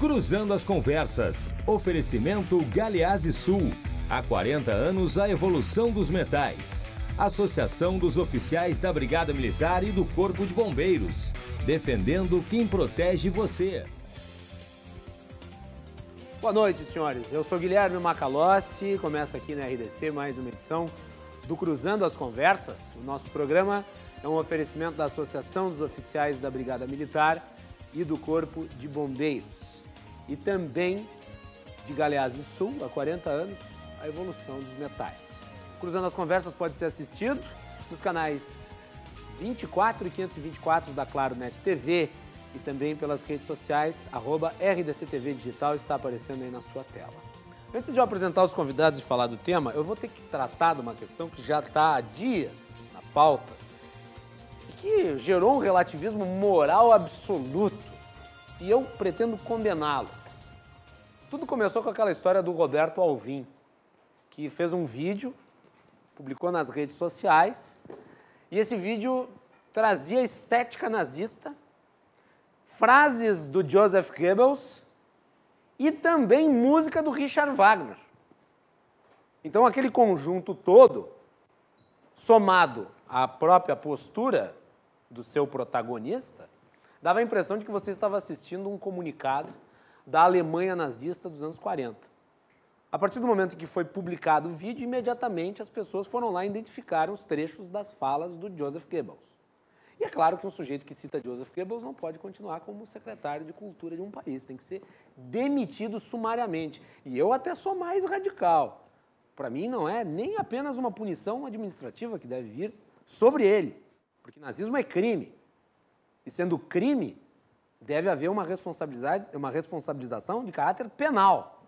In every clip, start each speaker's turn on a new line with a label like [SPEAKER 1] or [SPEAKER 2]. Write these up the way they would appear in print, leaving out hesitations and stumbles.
[SPEAKER 1] Cruzando as Conversas. Oferecimento Galeazzi Sul. Há 40 anos, a evolução dos metais. Associação dos Oficiais da Brigada Militar e do Corpo de Bombeiros. Defendendo quem protege você.
[SPEAKER 2] Boa noite, senhores. Eu sou Guilherme Macalossi. Começa aqui na RDC mais uma edição do Cruzando as Conversas. O nosso programa é um oferecimento da Associação dos Oficiais da Brigada Militar e do Corpo de Bombeiros. E também de Galeazzi Sul, há 40 anos, a evolução dos metais. Cruzando as Conversas pode ser assistido nos canais 24 e 524 da Claro Net TV e também pelas redes sociais, @RDCTV Digital, está aparecendo aí na sua tela. Antes de eu apresentar os convidados e falar do tema, eu vou ter que tratar de uma questão que já está há dias na pauta e que gerou um relativismo moral absoluto. E eu pretendo condená-lo. Tudo começou com aquela história do Roberto Alvim, que fez um vídeo, publicou nas redes sociais, e esse vídeo trazia estética nazista, frases do Joseph Goebbels e também música do Richard Wagner. Então aquele conjunto todo, somado à própria postura do seu protagonista, dava a impressão de que você estava assistindo um comunicado da Alemanha nazista dos anos 40. A partir do momento em que foi publicado o vídeo, imediatamente as pessoas foram lá e identificaram os trechos das falas do Joseph Goebbels. E é claro que um sujeito que cita Joseph Goebbels não pode continuar como secretário de cultura de um país, tem que ser demitido sumariamente. E eu até sou mais radical. Para mim não é nem apenas uma punição administrativa que deve vir sobre ele, porque nazismo é crime. E sendo crime, deve haver uma responsabilização de caráter penal.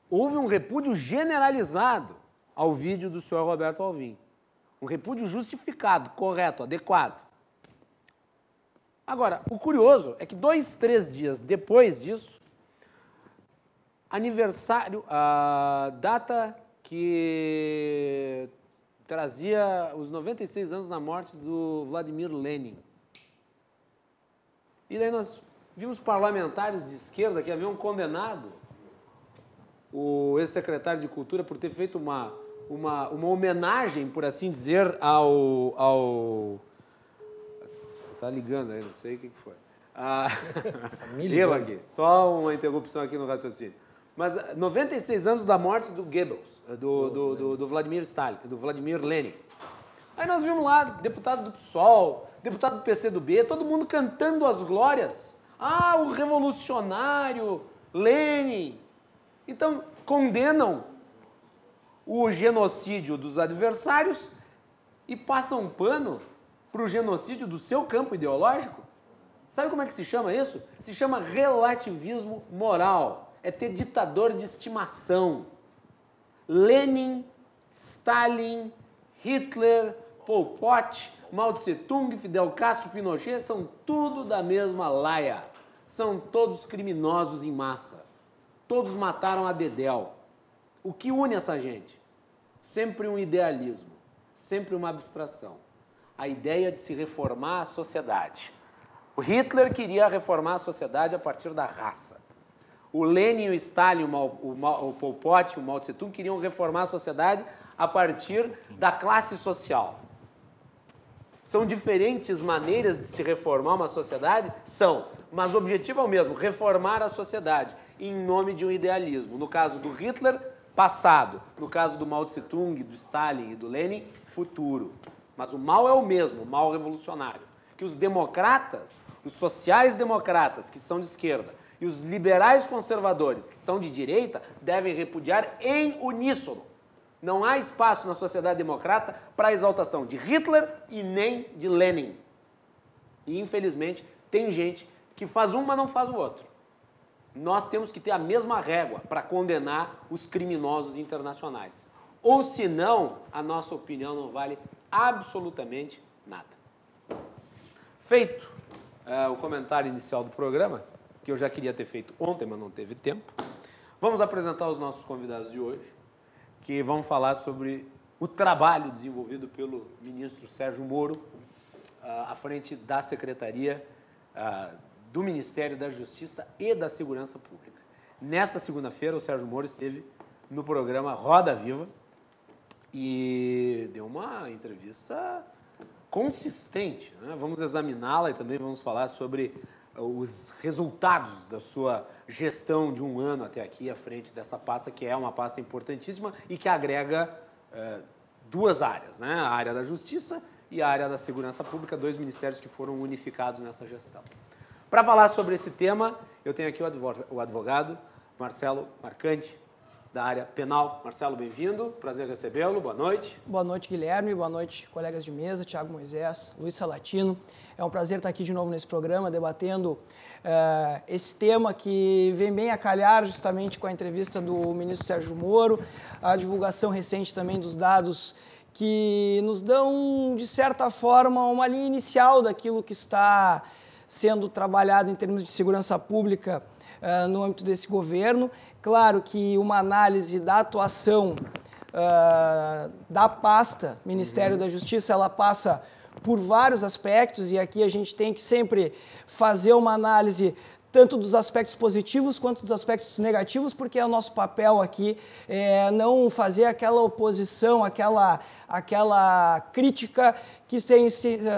[SPEAKER 2] Houve um repúdio generalizado ao vídeo do senhor Roberto Alvim. Um repúdio justificado, correto, adequado. Agora, o curioso é que 2, 3 dias depois disso, aniversário, a data que trazia os 96 anos da morte do Vladimir Lenin. E daí nós vimos parlamentares de esquerda que haviam condenado o ex-secretário de Cultura por ter feito uma homenagem, por assim dizer, ao... Tá ligando aí, não sei o que foi. Eu aqui, só uma interrupção aqui no raciocínio. Mas 96 anos da morte do Goebbels, do Vladimir Stalin, do Vladimir Lenin. Aí nós vimos lá, deputado do PSOL, deputado do PCdoB, todo mundo cantando as glórias. Ah, o revolucionário Lenin. Então, condenam o genocídio dos adversários e passam pano para o genocídio do seu campo ideológico. Sabe como é que se chama isso? Se chama relativismo moral. É ter ditador de estimação. Lenin, Stalin, Hitler, Pol Pot, Mao Tse-tung, Fidel Castro, Pinochet, são tudo da mesma laia. São todos criminosos em massa. Todos mataram a dedéu. O que une essa gente? Sempre um idealismo, sempre uma abstração. A ideia de se reformar a sociedade. O Hitler queria reformar a sociedade a partir da raça. O Lenin, o Stalin, o Pol Pot, o Mao Tse-tung queriam reformar a sociedade a partir da classe social. São diferentes maneiras de se reformar uma sociedade? São, mas o objetivo é o mesmo, reformar a sociedade em nome de um idealismo. No caso do Hitler, passado. No caso do Mao Tse-tung, do Stalin e do Lenin, futuro. Mas o mal é o mesmo, o mal revolucionário. Que os democratas, os sociais-democratas, que são de esquerda, e os liberais conservadores, que são de direita, devem repudiar em uníssono. Não há espaço na sociedade democrata para a exaltação de Hitler e nem de Lenin. E, infelizmente, tem gente que faz um, mas não faz o outro. Nós temos que ter a mesma régua para condenar os criminosos internacionais. Ou, senão, a nossa opinião não vale absolutamente nada. Feito o comentário inicial do programa, que eu já queria ter feito ontem, mas não teve tempo, vamos apresentar os nossos convidados de hoje, que vão falar sobre o trabalho desenvolvido pelo ministro Sérgio Moro à frente da Secretaria do Ministério da Justiça e da Segurança Pública. Nesta segunda-feira, o Sérgio Moro esteve no programa Roda Viva e deu uma entrevista consistente, né? Vamos examiná-la e também vamos falar sobre os resultados da sua gestão de um ano até aqui à frente dessa pasta, que é uma pasta importantíssima e que agrega duas áreas, né? A área da Justiça e a área da Segurança Pública, dois ministérios que foram unificados nessa gestão. Para falar sobre esse tema, eu tenho aqui o advogado Marcelo Marcante, da área penal. Marcelo, bem-vindo, prazer recebê-lo, boa noite.
[SPEAKER 3] Boa noite, Guilherme, boa noite, colegas de mesa, Thiago Moisés, Luiz Salatino. É um prazer estar aqui de novo nesse programa, debatendo esse tema que vem bem a calhar justamente com a entrevista do ministro Sérgio Moro, a divulgação recente também dos dados que nos dão, de certa forma, uma linha inicial daquilo que está sendo trabalhado em termos de segurança pública no âmbito desse governo. Claro que uma análise da atuação da pasta Ministério da Justiça, ela passa por vários aspectos e aqui a gente tem que sempre fazer uma análise tanto dos aspectos positivos quanto dos aspectos negativos, porque é o nosso papel aqui não fazer aquela oposição, aquela crítica que tem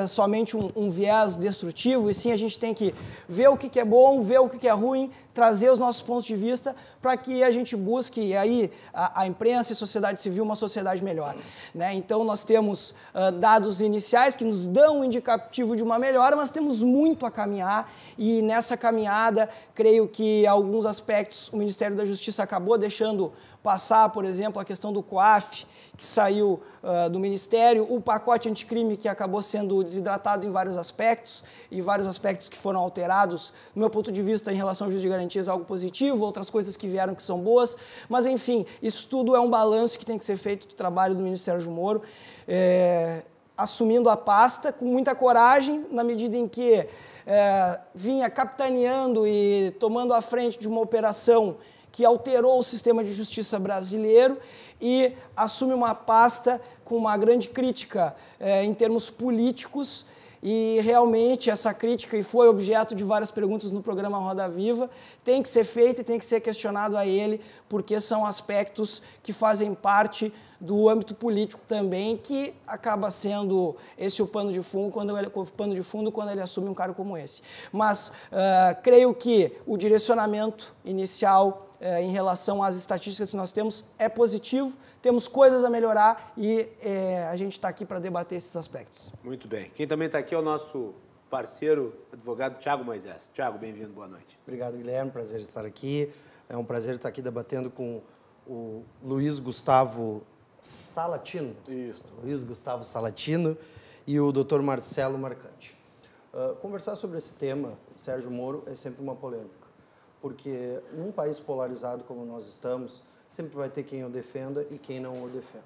[SPEAKER 3] somente um viés destrutivo, e sim a gente tem que ver o que é bom, ver o que é ruim, trazer os nossos pontos de vista para que a gente busque aí a imprensa e a sociedade civil uma sociedade melhor, né? Então nós temos dados iniciais que nos dão um indicativo de uma melhora, mas temos muito a caminhar e nessa caminhada creio que alguns aspectos o Ministério da Justiça acabou deixando passar, por exemplo, a questão do COAF, que saiu do Ministério, o pacote anticrime que acabou sendo desidratado em vários aspectos, e vários aspectos que foram alterados, do meu ponto de vista, em relação ao juiz de garantias, algo positivo, outras coisas que vieram que são boas, mas, enfim, isso tudo é um balanço que tem que ser feito do trabalho do ministro Sérgio Moro, assumindo a pasta com muita coragem, na medida em que vinha capitaneando e tomando a frente de uma operação que alterou o sistema de justiça brasileiro e assume uma pasta com uma grande crítica em termos políticos e realmente essa crítica, e foi objeto de várias perguntas no programa Roda Viva, tem que ser feita e tem que ser questionado a ele, porque são aspectos que fazem parte do âmbito político também, que acaba sendo esse o pano de fundo quando ele assume um cargo como esse. Mas creio que o direcionamento inicial em relação às estatísticas que nós temos é positivo, temos coisas a melhorar e a gente está aqui para debater esses aspectos.
[SPEAKER 2] Muito bem. Quem também está aqui é o nosso parceiro, advogado Thiago Moisés. Thiago, bem-vindo, boa noite.
[SPEAKER 4] Obrigado, Guilherme, prazer estar aqui. É um prazer estar aqui debatendo com o Luiz Gustavo Salatino.
[SPEAKER 2] Isso.
[SPEAKER 4] Luiz Gustavo Salatino e o Dr. Marcelo Marcante. Conversar sobre esse tema, Sérgio Moro, é sempre uma polêmica, porque num país polarizado como nós estamos, sempre vai ter quem o defenda e quem não o defenda.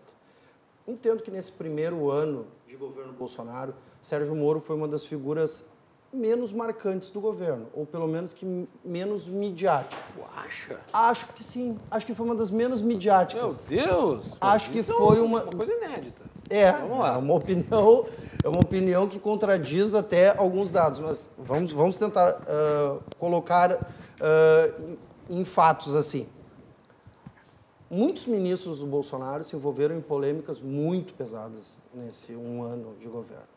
[SPEAKER 4] Entendo que nesse primeiro ano de governo Bolsonaro, Sérgio Moro foi uma das figuras menos marcantes do governo, ou pelo menos que menos midiática.
[SPEAKER 2] Tu acha?
[SPEAKER 4] Acho que sim. Acho que foi uma das menos midiáticas.
[SPEAKER 2] Meu Deus!
[SPEAKER 4] Acho que foi uma
[SPEAKER 2] coisa inédita.
[SPEAKER 4] Vamos lá. É uma opinião que contradiz até alguns dados, mas vamos tentar colocar em fatos assim. Muitos ministros do Bolsonaro se envolveram em polêmicas muito pesadas nesse um ano de governo.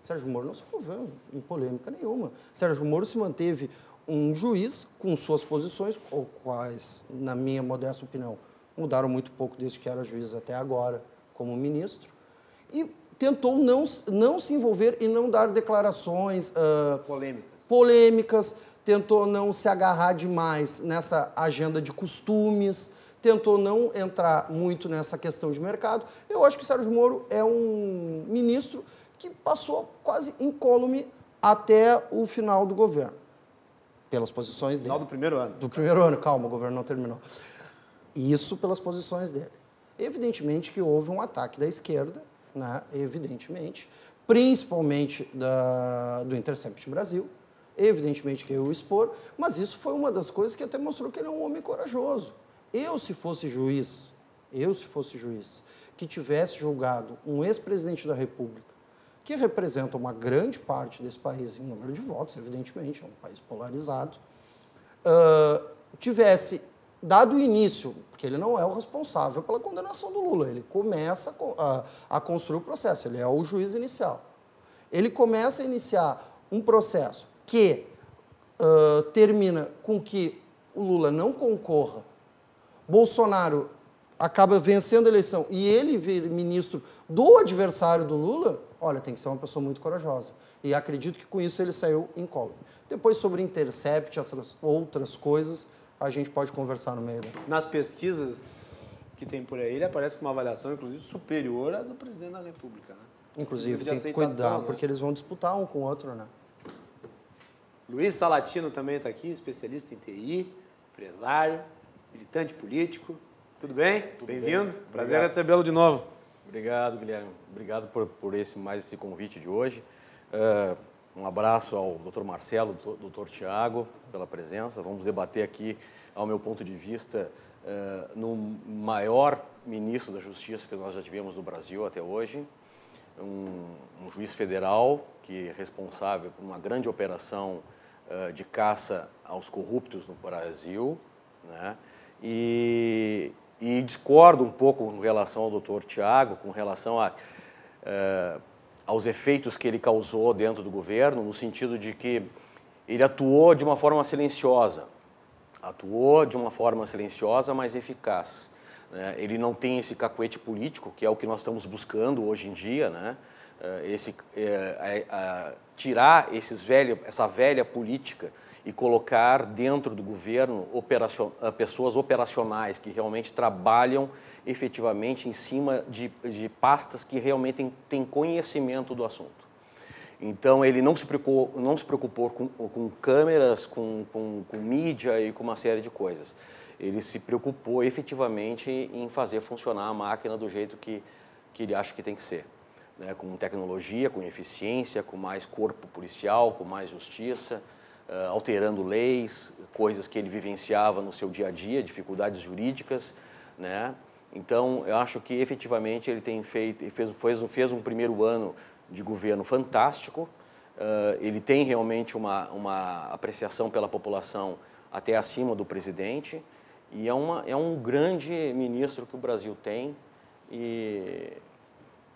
[SPEAKER 4] Sérgio Moro não se envolveu em polêmica nenhuma. Sérgio Moro se manteve um juiz com suas posições, ou quais, na minha modesta opinião, mudaram muito pouco desde que era juiz até agora como ministro, e tentou não se envolver e não dar declarações polêmicas, tentou não se agarrar demais nessa agenda de costumes, tentou não entrar muito nessa questão de mercado. Eu acho que o Sérgio Moro é um ministro que passou quase incólume até o final do governo, pelas posições dele.
[SPEAKER 2] Final do primeiro ano.
[SPEAKER 4] Do primeiro ano, calma, o governo não terminou. Isso pelas posições dele. Evidentemente que houve um ataque da esquerda, né? Evidentemente, principalmente do Intercept Brasil, evidentemente que eu expor, mas isso foi uma das coisas que até mostrou que ele é um homem corajoso. Eu, se fosse juiz, que tivesse julgado um ex-presidente da República que representa uma grande parte desse país em número de votos, evidentemente, é um país polarizado, tivesse dado início, porque ele não é o responsável pela condenação do Lula, ele começa a construir o processo, ele é o juiz inicial. Ele começa a iniciar um processo que termina com que o Lula não concorra, Bolsonaro acaba vencendo a eleição e ele vira ministro do adversário do Lula, olha, tem que ser uma pessoa muito corajosa. E acredito que com isso ele saiu incólume. Depois, sobre Intercept, essas outras coisas, a gente pode conversar no meio.
[SPEAKER 2] Nas pesquisas que tem por aí, ele aparece com uma avaliação, inclusive, superior à do presidente da República, né?
[SPEAKER 4] Inclusive, tem que cuidar, né? Porque eles vão disputar um com o outro, né?
[SPEAKER 2] Luiz Salatino também está aqui, especialista em TI, empresário, militante político. Tudo bem? Bem-vindo. Prazer recebê-lo de novo.
[SPEAKER 5] Obrigado, Guilherme. Obrigado por mais esse convite de hoje. Um abraço ao Dr. Marcelo, Dr. Tiago, pela presença. Vamos debater aqui, ao meu ponto de vista, no maior ministro da Justiça que nós já tivemos no Brasil até hoje, um juiz federal que é responsável por uma grande operação de caça aos corruptos no Brasil, né? E discordo um pouco com relação ao Dr. Tiago, com relação aos efeitos que ele causou dentro do governo, no sentido de que ele atuou de uma forma silenciosa. Atuou de uma forma silenciosa, mas eficaz. Né? Ele não tem esse cacuete político, que é o que nós estamos buscando hoje em dia, né? Tirar essa velha política e colocar dentro do governo pessoas operacionais que realmente trabalham efetivamente em cima de pastas que realmente têm conhecimento do assunto. Então, ele não se preocupou com câmeras, com mídia e com uma série de coisas. Ele se preocupou efetivamente em fazer funcionar a máquina do jeito que ele acha que tem que ser. Né? Com tecnologia, com eficiência, com mais corpo policial, com mais justiça, alterando leis, coisas que ele vivenciava no seu dia a dia, dificuldades jurídicas, né? Então, eu acho que efetivamente ele fez um primeiro ano de governo fantástico. Ele tem realmente uma apreciação pela população até acima do presidente e é um grande ministro que o Brasil tem e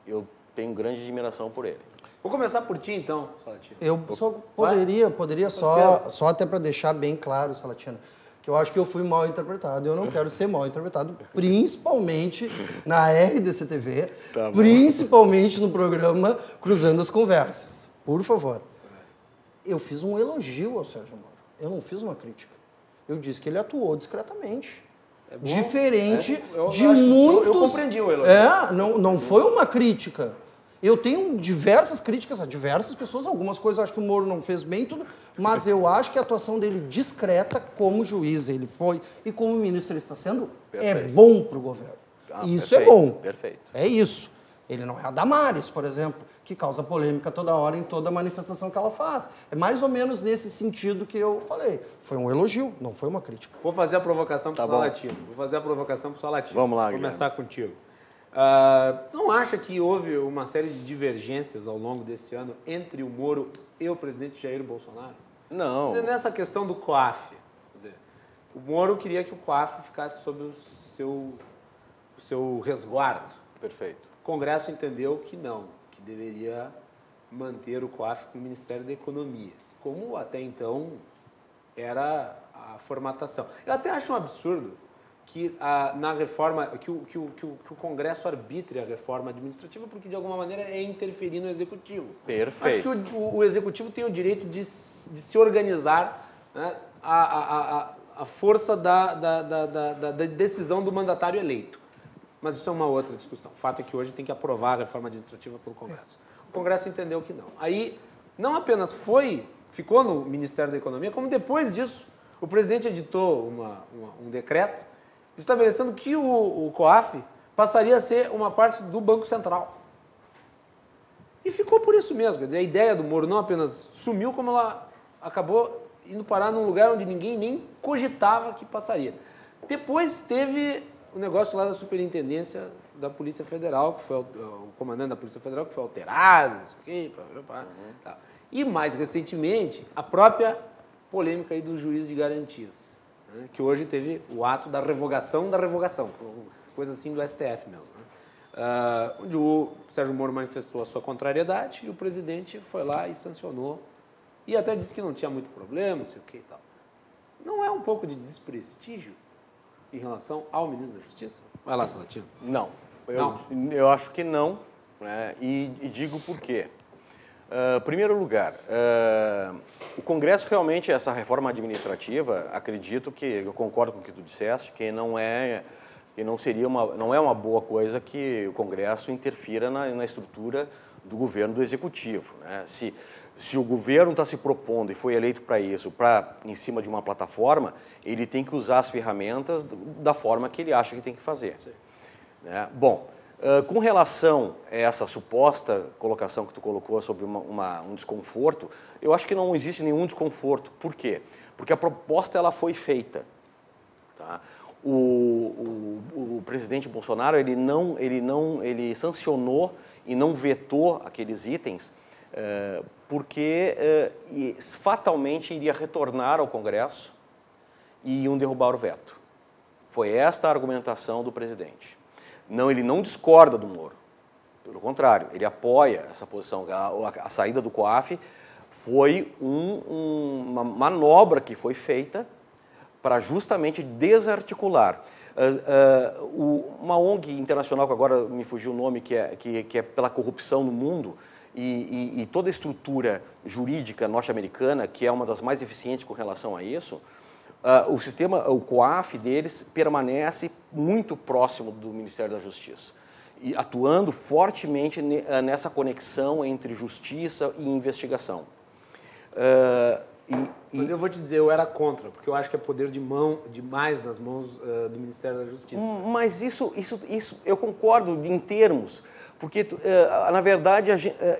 [SPEAKER 5] eu tenho grande admiração por ele.
[SPEAKER 2] Vou começar por ti, então, Salatino.
[SPEAKER 4] Eu só poderia só até para deixar bem claro, Salatino, que eu acho que eu fui mal interpretado. Eu não quero ser mal interpretado, principalmente na RDC-TV, principalmente no programa Cruzando as Conversas. Por favor. Eu fiz um elogio ao Sérgio Moro. Eu não fiz uma crítica. Eu disse que ele atuou discretamente. Diferente de muitos...
[SPEAKER 2] Eu compreendi o elogio.
[SPEAKER 4] Não foi uma crítica. Eu tenho diversas críticas a diversas pessoas, algumas coisas eu acho que o Moro não fez bem, tudo, mas eu acho que a atuação dele discreta como juiz ele foi e como ministro ele está sendo, é bom para o governo. Isso é bom.
[SPEAKER 5] Perfeito.
[SPEAKER 4] É isso. Ele não é a Damares, por exemplo, que causa polêmica toda hora em toda manifestação que ela faz. É mais ou menos nesse sentido que eu falei. Foi um elogio, não foi uma crítica.
[SPEAKER 2] Vou fazer a provocação para o Salatino.
[SPEAKER 5] Vamos lá,
[SPEAKER 2] Vou começar contigo. Não acha que houve uma série de divergências ao longo desse ano entre o Moro e o presidente Jair Bolsonaro?
[SPEAKER 5] Não.
[SPEAKER 2] Quer dizer, nessa questão do COAF, quer dizer, o Moro queria que o COAF ficasse sob o seu resguardo.
[SPEAKER 5] Perfeito.
[SPEAKER 2] O Congresso entendeu que não, que deveria manter o COAF com o Ministério da Economia, como até então era a formatação. Eu até acho um absurdo que na reforma, que o Congresso arbitre a reforma administrativa, porque de alguma maneira é interferir no Executivo.
[SPEAKER 5] Perfeito.
[SPEAKER 2] Acho que o Executivo tem o direito de se organizar, né, a força da decisão do mandatário eleito. Mas isso é uma outra discussão. O fato é que hoje tem que aprovar a reforma administrativa pelo Congresso. O Congresso entendeu que não. Aí, não apenas ficou no Ministério da Economia, como depois disso, o presidente editou um decreto estabelecendo que o COAF passaria a ser uma parte do Banco Central. E ficou por isso mesmo. Quer dizer, a ideia do Moro não apenas sumiu, como ela acabou indo parar num lugar onde ninguém nem cogitava que passaria. Depois teve o negócio lá da superintendência da Polícia Federal, que foi o comandante da Polícia Federal, que foi alterado, não sei o quê, tá. E mais recentemente, a própria polêmica aí do juiz de garantias, né, que hoje teve o ato da revogação, coisa assim do STF mesmo, né, onde o Sérgio Moro manifestou a sua contrariedade e o presidente foi lá e sancionou e até disse que não tinha muito problema, não sei o que e tal. Não é um pouco de desprestígio em relação ao ministro da Justiça? Vai lá, Salatino.
[SPEAKER 5] Não. Eu acho que não, né? E digo por quê. Em primeiro lugar, o Congresso realmente, essa reforma administrativa, acredito que, eu concordo com o que tu disseste, que não é uma boa coisa que o Congresso interfira na estrutura do governo, do Executivo, né? Se o governo está se propondo e foi eleito para isso, em cima de uma plataforma, ele tem que usar as ferramentas da forma que ele acha que tem que fazer. Né? Bom, com relação a essa suposta colocação que tu colocou sobre um desconforto, eu acho que não existe nenhum desconforto. Por quê? Porque a proposta ela foi feita. Tá? O presidente Bolsonaro ele sancionou e não vetou aqueles itens porque fatalmente iria retornar ao Congresso e iam derrubar o veto. Foi esta a argumentação do presidente. Não, ele não discorda do Moro. Pelo contrário, ele apoia essa posição. A saída do COAF foi uma manobra que foi feita para justamente desarticular. Uma ONG internacional, que agora me fugiu o nome, que é pela corrupção no mundo, e toda a estrutura jurídica norte-americana, que é uma das mais eficientes com relação a isso, o COAF deles permanece muito próximo do Ministério da Justiça, e atuando fortemente nessa conexão entre justiça e investigação.
[SPEAKER 2] Mas eu vou te dizer, eu era contra, porque eu acho que é poder demais nas mãos do Ministério da Justiça.
[SPEAKER 5] Mas isso eu concordo em termos, porque, na verdade,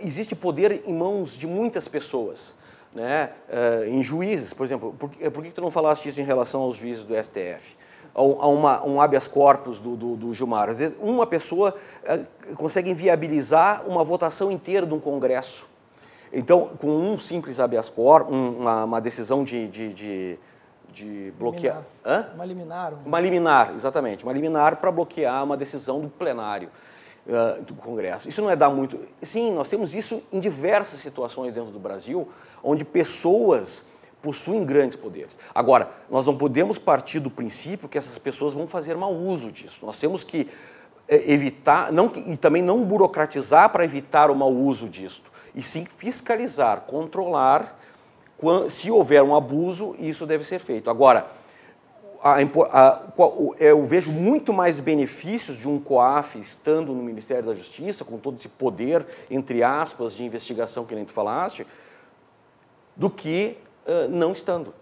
[SPEAKER 5] existe poder em mãos de muitas pessoas, né? Em juízes, por exemplo. Por que tu não falaste isso em relação aos juízes do STF? A um habeas corpus do Gilmar? Uma pessoa consegue inviabilizar uma votação inteira de um Congresso. Então, com um simples habeas corpus, uma decisão de bloquear...
[SPEAKER 3] Uma liminar.
[SPEAKER 5] Uma liminar, exatamente. Uma liminar para bloquear uma decisão do plenário do Congresso. Isso não é dar muito... Sim, nós temos isso em diversas situações dentro do Brasil, onde pessoas possuem grandes poderes. Agora, nós não podemos partir do princípio que essas pessoas vão fazer mau uso disso. Nós temos que evitar, e também não burocratizar para evitar o mau uso disso, e sim fiscalizar, controlar. Se houver um abuso, isso deve ser feito. Agora, eu vejo muito mais benefícios de um COAF estando no Ministério da Justiça, com todo esse poder, entre aspas, de investigação que nem tu falaste, do que não estando.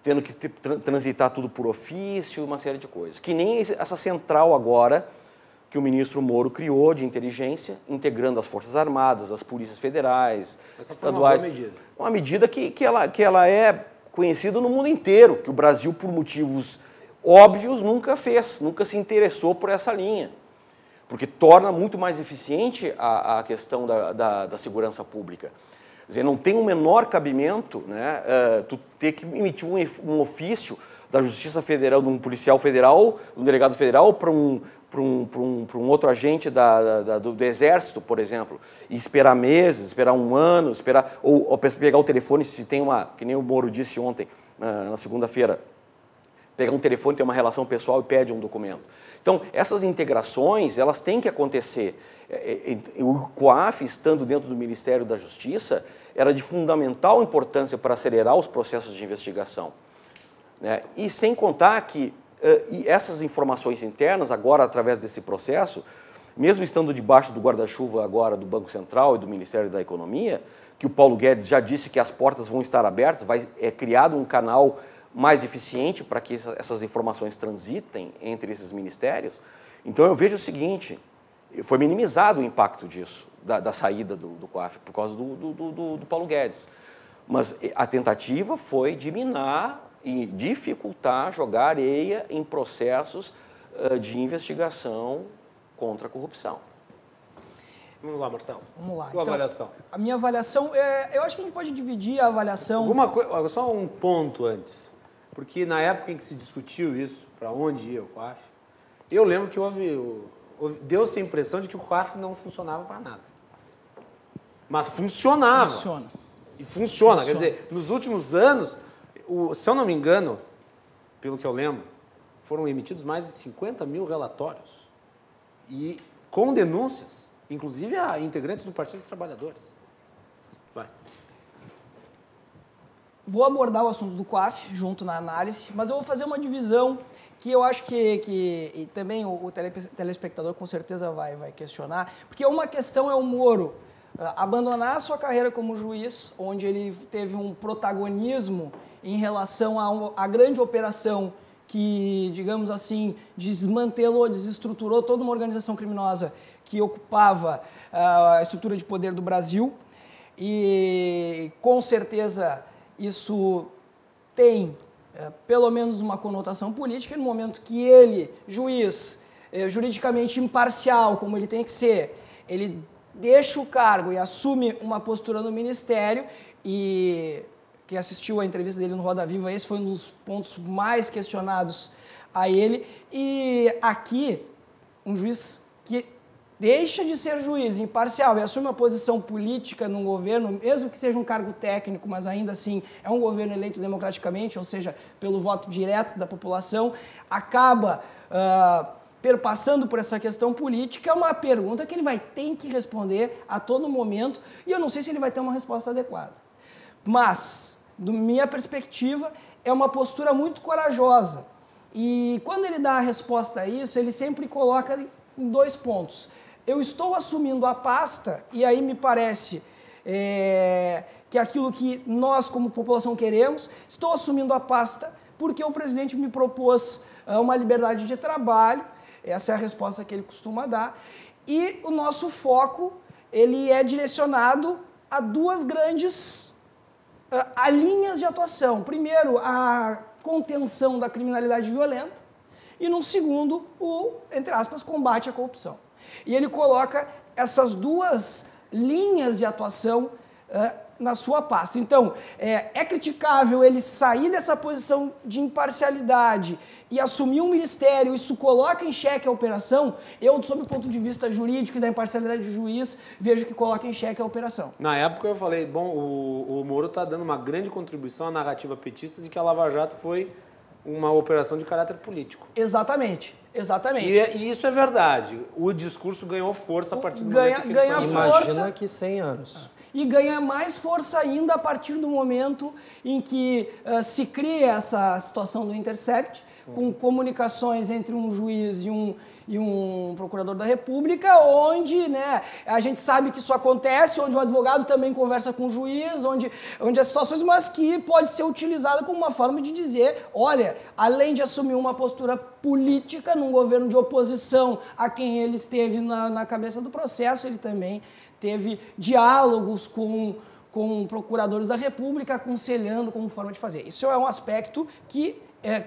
[SPEAKER 5] Tendo que transitar tudo por ofício, uma série de coisas. Que nem essa central agora que o ministro Moro criou de inteligência, integrando as Forças Armadas, as polícias federais, estaduais.
[SPEAKER 2] Foi uma boa medida.
[SPEAKER 5] Uma medida que ela é conhecida no mundo inteiro, que o Brasil, por motivos óbvios, nunca fez, nunca se interessou por essa linha. Porque torna muito mais eficiente a questão da segurança pública. Quer dizer, não tem o menor cabimento, né, tu ter que emitir um ofício da Justiça Federal, de um policial federal, de um delegado federal, para um outro agente do Exército, por exemplo, e esperar meses, esperar um ano, ou pegar o telefone, se tem que nem o Moro disse ontem, na segunda-feira, pegar um telefone, ter uma relação pessoal e pede um documento. Então, essas integrações, elas têm que acontecer. O COAF, estando dentro do Ministério da Justiça, era de fundamental importância para acelerar os processos de investigação. Né? E sem contar que essas informações internas, agora, através desse processo, mesmo estando debaixo do guarda-chuva agora do Banco Central e do Ministério da Economia, que o Paulo Guedes já disse que as portas vão estar abertas, é criado um canal mais eficiente para que essas informações transitem entre esses ministérios. Então, eu vejo o seguinte, foi minimizado o impacto disso, da saída do COAF, por causa do Paulo Guedes. Mas a tentativa foi de minar e dificultar, jogar areia em processos de investigação contra a corrupção.
[SPEAKER 2] Vamos lá, Marcelo.
[SPEAKER 3] Vamos lá.
[SPEAKER 2] Tua avaliação.
[SPEAKER 3] A minha avaliação, eu acho que a gente pode dividir a avaliação...
[SPEAKER 2] Só um ponto antes. Porque na época em que se discutiu isso, para onde ia o COAF, eu lembro que deu-se a impressão de que o COAF não funcionava para nada. Mas funcionava.
[SPEAKER 3] Funciona.
[SPEAKER 2] E funciona. Quer dizer, nos últimos anos, se eu não me engano, pelo que eu lembro, foram emitidos mais de 50 mil relatórios. E com denúncias, inclusive a integrantes do Partido dos Trabalhadores. Vai.
[SPEAKER 3] Vou abordar o assunto do COAF junto na análise, mas eu vou fazer uma divisão que eu acho que e também o telespectador com certeza vai questionar, porque uma questão é o Moro abandonar a sua carreira como juiz, onde ele teve um protagonismo em relação à grande operação que, digamos assim, desmantelou, desestruturou toda uma organização criminosa que ocupava a estrutura de poder do Brasil. E, com certeza, isso tem pelo menos uma conotação política no momento que ele, juiz, juridicamente imparcial, como ele tem que ser, ele deixa o cargo e assume uma postura no Ministério. E quem assistiu a entrevista dele no Roda Viva, esse foi um dos pontos mais questionados a ele. E aqui, um juiz que deixa de ser juiz imparcial e assume uma posição política num governo, mesmo que seja um cargo técnico, mas ainda assim é um governo eleito democraticamente, ou seja, pelo voto direto da população, acaba perpassando por essa questão política. É uma pergunta que ele ter que responder a todo momento, e eu não sei se ele vai ter uma resposta adequada. Mas, da minha perspectiva, é uma postura muito corajosa. E quando ele dá a resposta a isso, ele sempre coloca em 2 pontos. Eu estou assumindo a pasta, e aí me parece que aquilo que nós, como população, queremos, estou assumindo a pasta porque o presidente me propôs uma liberdade de trabalho. Essa é a resposta que ele costuma dar. E o nosso foco, ele é direcionado a 2 grandes linhas de atuação. Primeiro, a contenção da criminalidade violenta e, no segundo, entre aspas, combate à corrupção. E ele coloca essas 2 linhas de atuação na sua pasta. Então, é criticável ele sair dessa posição de imparcialidade e assumir um ministério, isso coloca em xeque a operação. Eu, sob o ponto de vista jurídico e da imparcialidade do juiz, vejo que coloca em xeque a operação.
[SPEAKER 2] Na época eu falei, o Moro está dando uma grande contribuição à narrativa petista de que a Lava Jato foi uma operação de caráter político.
[SPEAKER 3] Exatamente, exatamente.
[SPEAKER 2] E isso é verdade. O discurso ganhou força a partir do momento que ele foi...
[SPEAKER 4] Imagina que 100 anos.
[SPEAKER 3] E ganha mais força ainda a partir do momento em que se cria essa situação do Intercept, com comunicações entre um juiz e um procurador da República, onde, né, a gente sabe que isso acontece, onde o advogado também conversa com o juiz, onde as situações, mas que pode ser utilizada como uma forma de dizer, olha, além de assumir uma postura política num governo de oposição a quem ele esteve na cabeça do processo, ele também teve diálogos com procuradores da República, aconselhando como forma de fazer. Isso é um aspecto que,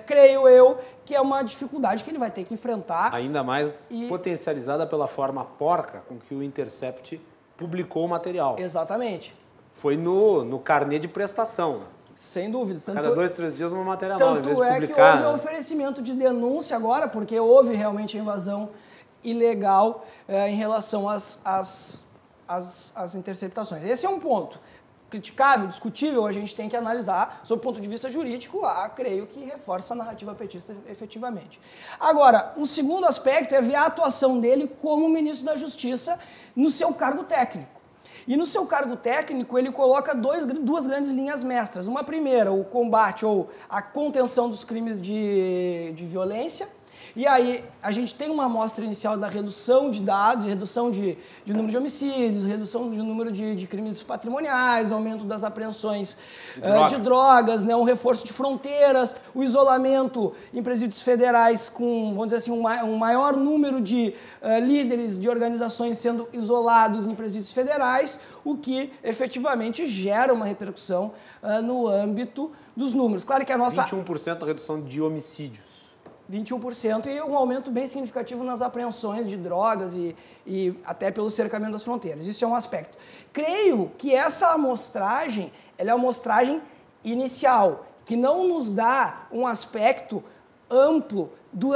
[SPEAKER 3] creio eu, que é uma dificuldade que ele vai ter que enfrentar.
[SPEAKER 2] Ainda mais potencializada pela forma porca com que o Intercept publicou o material.
[SPEAKER 3] Exatamente.
[SPEAKER 2] Foi no carnê de prestação.
[SPEAKER 3] Sem dúvida.
[SPEAKER 2] Cada 2, 3 dias uma matéria nova, em vez de
[SPEAKER 3] Tanto
[SPEAKER 2] publicar.
[SPEAKER 3] que houve um oferecimento de denúncia agora, porque houve realmente a invasão ilegal em relação às interceptações. Esse é um ponto criticável, discutível, a gente tem que analisar sob o ponto de vista jurídico, creio que reforça a narrativa petista efetivamente. Agora, o segundo aspecto é ver a atuação dele como ministro da Justiça no seu cargo técnico. E no seu cargo técnico, ele coloca 2 grandes linhas mestras. Uma primeira, o combate ou a contenção dos crimes de violência. E aí, a gente tem uma amostra inicial da redução de dados, redução de número de homicídios, redução de número de crimes patrimoniais, aumento das apreensões de drogas, né, um reforço de fronteiras, o isolamento em presídios federais com, vamos dizer assim, um maior número de líderes de organizações sendo isolados em presídios federais, o que efetivamente gera uma repercussão no âmbito dos números. Claro que a nossa...
[SPEAKER 2] 21% da redução de homicídios.
[SPEAKER 3] 21% e um aumento bem significativo nas apreensões de drogas e até pelo cercamento das fronteiras. Isso é um aspecto. Creio que essa amostragem, ela é uma amostragem inicial, que não nos dá um aspecto amplo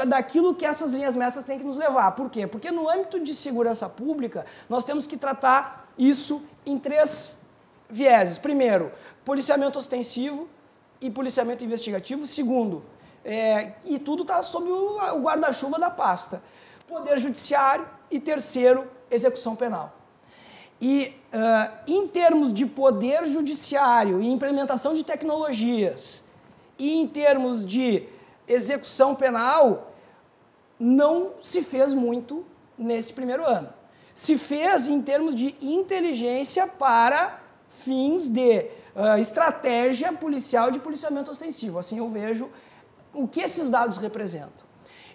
[SPEAKER 3] daquilo que essas linhas mestras têm que nos levar. Por quê? Porque no âmbito de segurança pública, nós temos que tratar isso em 3 vieses. Primeiro, policiamento ostensivo e policiamento investigativo. Segundo, e tudo está sob o guarda-chuva da pasta. Poder judiciário e terceiro, execução penal. E em termos de poder judiciário e implementação de tecnologias e em termos de execução penal, não se fez muito nesse primeiro ano. Se fez em termos de inteligência para fins de estratégia policial de policiamento ostensivo. Assim eu vejo o que esses dados representam.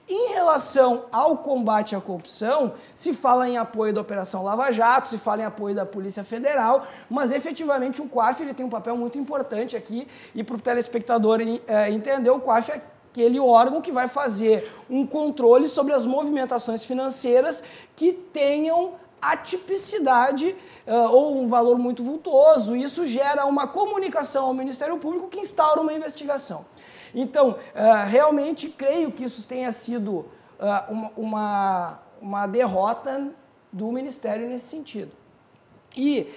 [SPEAKER 3] Em relação ao combate à corrupção, se fala em apoio da Operação Lava Jato, se fala em apoio da Polícia Federal, mas efetivamente o COAF ele tem um papel muito importante aqui e para o telespectador entender, o COAF é aquele órgão que vai fazer um controle sobre as movimentações financeiras que tenham atipicidade ou um valor muito vultuoso. Isso gera uma comunicação ao Ministério Público que instaura uma investigação. Então, realmente creio que isso tenha sido uma derrota do Ministério nesse sentido. E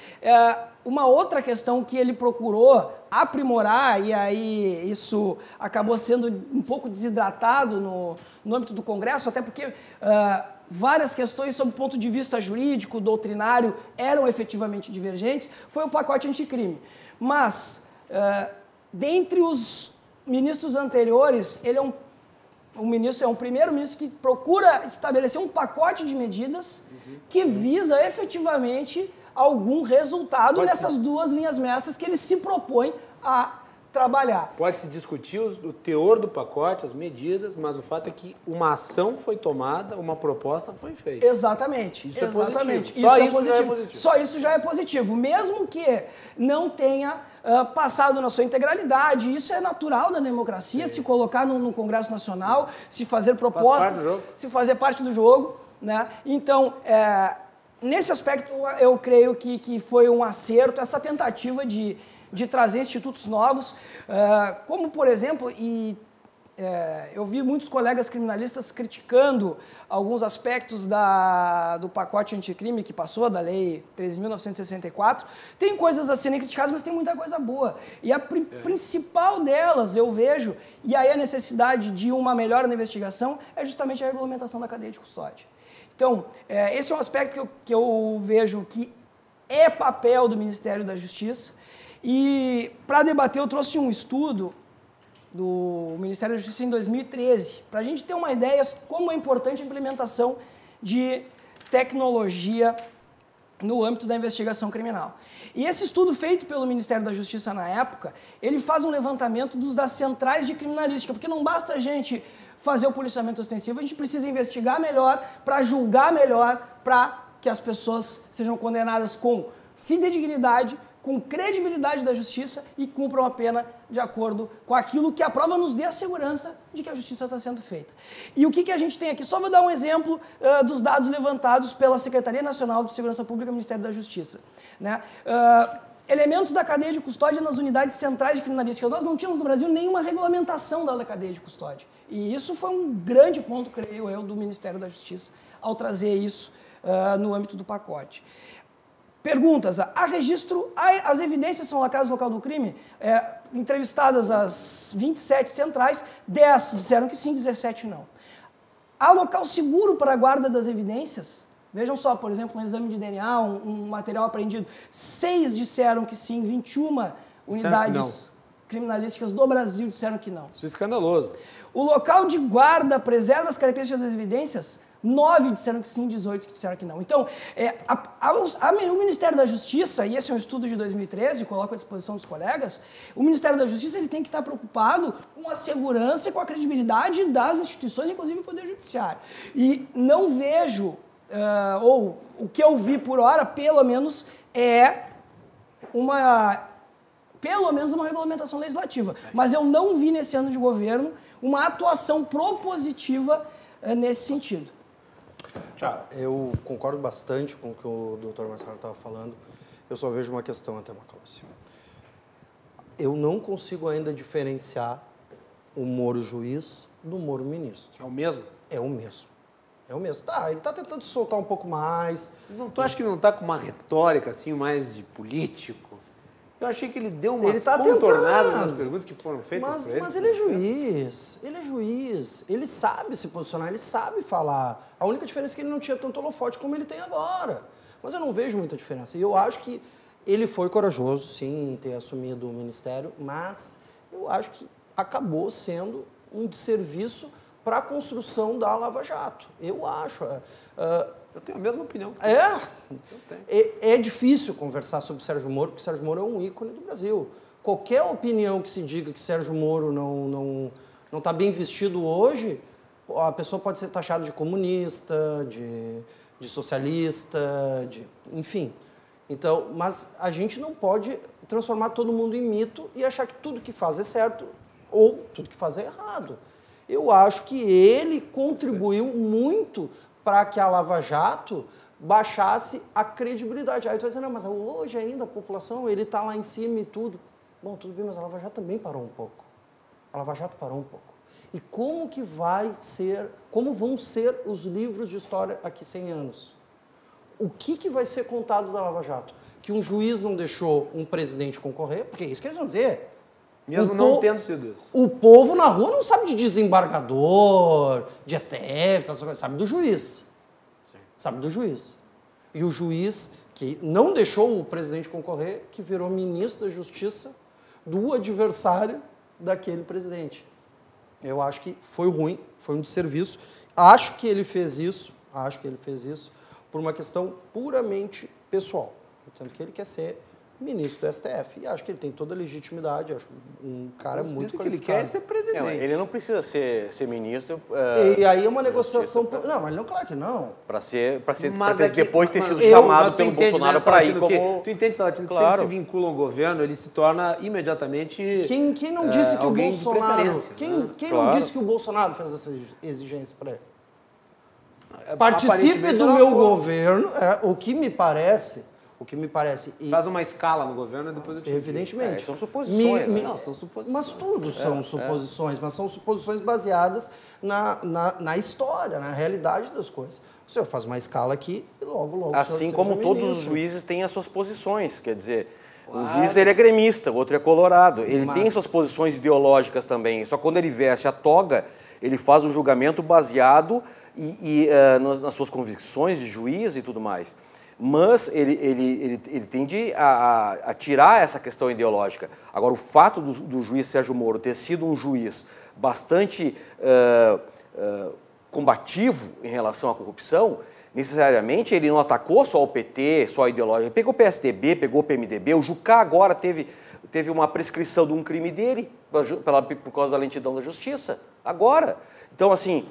[SPEAKER 3] uma outra questão que ele procurou aprimorar, e aí isso acabou sendo um pouco desidratado no âmbito do Congresso, até porque várias questões sob o ponto de vista jurídico, doutrinário, eram efetivamente divergentes, foi o pacote anticrime. Mas, dentre os ministros anteriores, ele é um primeiro-ministro que procura estabelecer um pacote de medidas que visa efetivamente algum resultado nessas 2 linhas mestras que ele se propõe a trabalhar.
[SPEAKER 2] Pode-se discutir o teor do pacote, as medidas, mas o fato é que uma ação foi tomada, uma proposta foi feita.
[SPEAKER 3] Exatamente.
[SPEAKER 2] Isso
[SPEAKER 3] exatamente.
[SPEAKER 2] É positivo. Já é positivo.
[SPEAKER 3] Só isso já é positivo. Mesmo que não tenha passado na sua integralidade, isso é natural da democracia, se colocar no Congresso Nacional, se fazer propostas, se fazer parte do jogo, né? Então, nesse aspecto, eu creio que foi um acerto essa tentativa de trazer institutos novos, como, por exemplo, eu vi muitos colegas criminalistas criticando alguns aspectos do pacote anticrime que passou, da Lei 13.964. Tem coisas a serem criticadas, mas tem muita coisa boa. E a principal delas, eu vejo, e aí a necessidade de uma melhora na investigação, é justamente a regulamentação da cadeia de custódia. Então, esse é um aspecto que eu vejo que é papel do Ministério da Justiça. E, para debater, eu trouxe um estudo do Ministério da Justiça em 2013, para a gente ter uma ideia como é importante a implementação de tecnologia no âmbito da investigação criminal. E esse estudo feito pelo Ministério da Justiça na época, ele faz um levantamento das centrais de criminalística, porque não basta a gente fazer o policiamento ostensivo, a gente precisa investigar melhor, para julgar melhor, para que as pessoas sejam condenadas com fidedignidade, com credibilidade da justiça e cumpram a pena de acordo com aquilo que a prova nos dê a segurança de que a justiça está sendo feita. E o que a gente tem aqui? Só vou dar um exemplo dos dados levantados pela Secretaria Nacional de Segurança Pública e Ministério da Justiça. Né? Elementos da cadeia de custódia nas unidades centrais de criminalística. Nós não tínhamos no Brasil nenhuma regulamentação da cadeia de custódia. E isso foi um grande ponto, creio eu, do Ministério da Justiça ao trazer isso no âmbito do pacote. Perguntas. Há registro, as evidências são locais no local do crime? Entrevistadas as 27 centrais, 10 disseram que sim, 17 não. Há local seguro para a guarda das evidências? Vejam só, por exemplo, um exame de DNA, um material apreendido. 6 disseram que sim, 21 unidades criminalísticas do Brasil disseram que não.
[SPEAKER 2] Isso é escandaloso.
[SPEAKER 3] O local de guarda preserva as características das evidências? 9 disseram que sim, 18 disseram que não. Então, o Ministério da Justiça, e esse é um estudo de 2013, coloco à disposição dos colegas, o Ministério da Justiça ele tem que estar preocupado com a segurança e com a credibilidade das instituições, inclusive o Poder Judiciário. E não vejo, ou o que eu vi por hora, pelo menos uma regulamentação legislativa. Mas eu não vi nesse ano de governo uma atuação propositiva nesse sentido.
[SPEAKER 4] Eu concordo bastante com o que o doutor Marcelo estava falando. Eu só vejo uma questão até, Macalossi. Eu não consigo ainda diferenciar o Moro juiz do Moro ministro.
[SPEAKER 2] É o mesmo?
[SPEAKER 4] É o mesmo. É o mesmo. Tá, ele está tentando soltar um pouco mais.
[SPEAKER 2] Tu acha que não está com uma retórica assim mais de político? Eu achei que ele deu umas
[SPEAKER 4] Ele tá
[SPEAKER 2] contornadas
[SPEAKER 4] tentando.
[SPEAKER 2] nas perguntas que foram feitas para ele.
[SPEAKER 4] Mas ele é juiz, ele sabe se posicionar, ele sabe falar. A única diferença é que ele não tinha tanto holofote como ele tem agora. Mas eu não vejo muita diferença. E eu acho que ele foi corajoso, sim, em ter assumido o ministério, mas eu acho que acabou sendo um desserviço para a construção da Lava Jato. Eu acho.
[SPEAKER 2] Eu tenho a mesma opinião.
[SPEAKER 4] É difícil conversar sobre Sérgio Moro, porque Sérgio Moro é um ícone do Brasil. Qualquer opinião que se diga que Sérgio Moro não está bem vestido hoje, a pessoa pode ser taxada de comunista, de socialista, enfim. Então, mas a gente não pode transformar todo mundo em mito e achar que tudo que faz é certo ou tudo que faz é errado. Eu acho que ele contribuiu muito para que a Lava Jato baixasse a credibilidade. Aí eu estou dizendo, mas hoje ainda a população, ele está lá em cima e tudo. Bom, tudo bem, mas a Lava Jato também parou um pouco. A Lava Jato parou um pouco. E como vão ser os livros de história aqui 100 anos? O que vai ser contado da Lava Jato? Que um juiz não deixou um presidente concorrer? Porque é isso que eles vão dizer.
[SPEAKER 2] Mesmo não tendo sido isso.
[SPEAKER 4] O povo na rua não sabe de desembargador, de STF, sabe do juiz. Sim. Sabe do juiz. E o juiz que não deixou o presidente concorrer, que virou ministro da Justiça do adversário daquele presidente. Eu acho que foi ruim, foi um desserviço. Acho que ele fez isso por uma questão puramente pessoal. Tanto que ele quer ser ministro do STF. E acho que ele tem toda a legitimidade, acho um cara muito qualificado.
[SPEAKER 2] Que ele quer ser presidente.
[SPEAKER 5] Ele não precisa ser ministro.
[SPEAKER 4] E aí é uma negociação... Não, mas não, claro que não.
[SPEAKER 5] Para depois ter sido chamado pelo Bolsonaro para ir como...
[SPEAKER 2] Tu entende, Salatino, que se ele se vincula ao governo, ele se torna imediatamente
[SPEAKER 4] Quem não disse que o Bolsonaro... Quem não disse que o Bolsonaro fez essa exigência para ele? Participe do meu governo, o que me parece...
[SPEAKER 2] Faz uma escala no governo e depois eu te
[SPEAKER 4] Evidentemente.
[SPEAKER 5] São suposições.
[SPEAKER 2] Não, são suposições.
[SPEAKER 4] Mas tudo são suposições, mas são suposições baseadas na história, na realidade das coisas. O senhor faz uma escala aqui e logo
[SPEAKER 5] assim como todos os juízes têm as suas posições, quer dizer, o juiz ele é gremista, o outro é colorado, ele tem suas posições ideológicas também, só quando ele veste a toga, ele faz um julgamento baseado nas suas convicções de juiz e tudo mais. Mas ele tende a tirar essa questão ideológica. Agora, o fato do juiz Sérgio Moro ter sido um juiz bastante combativo em relação à corrupção, necessariamente ele não atacou só o PT, só a ideologia. Ele pegou o PSDB, pegou o PMDB, o Jucá agora teve uma prescrição de um crime dele por causa da lentidão da justiça. Agora. Então, assim...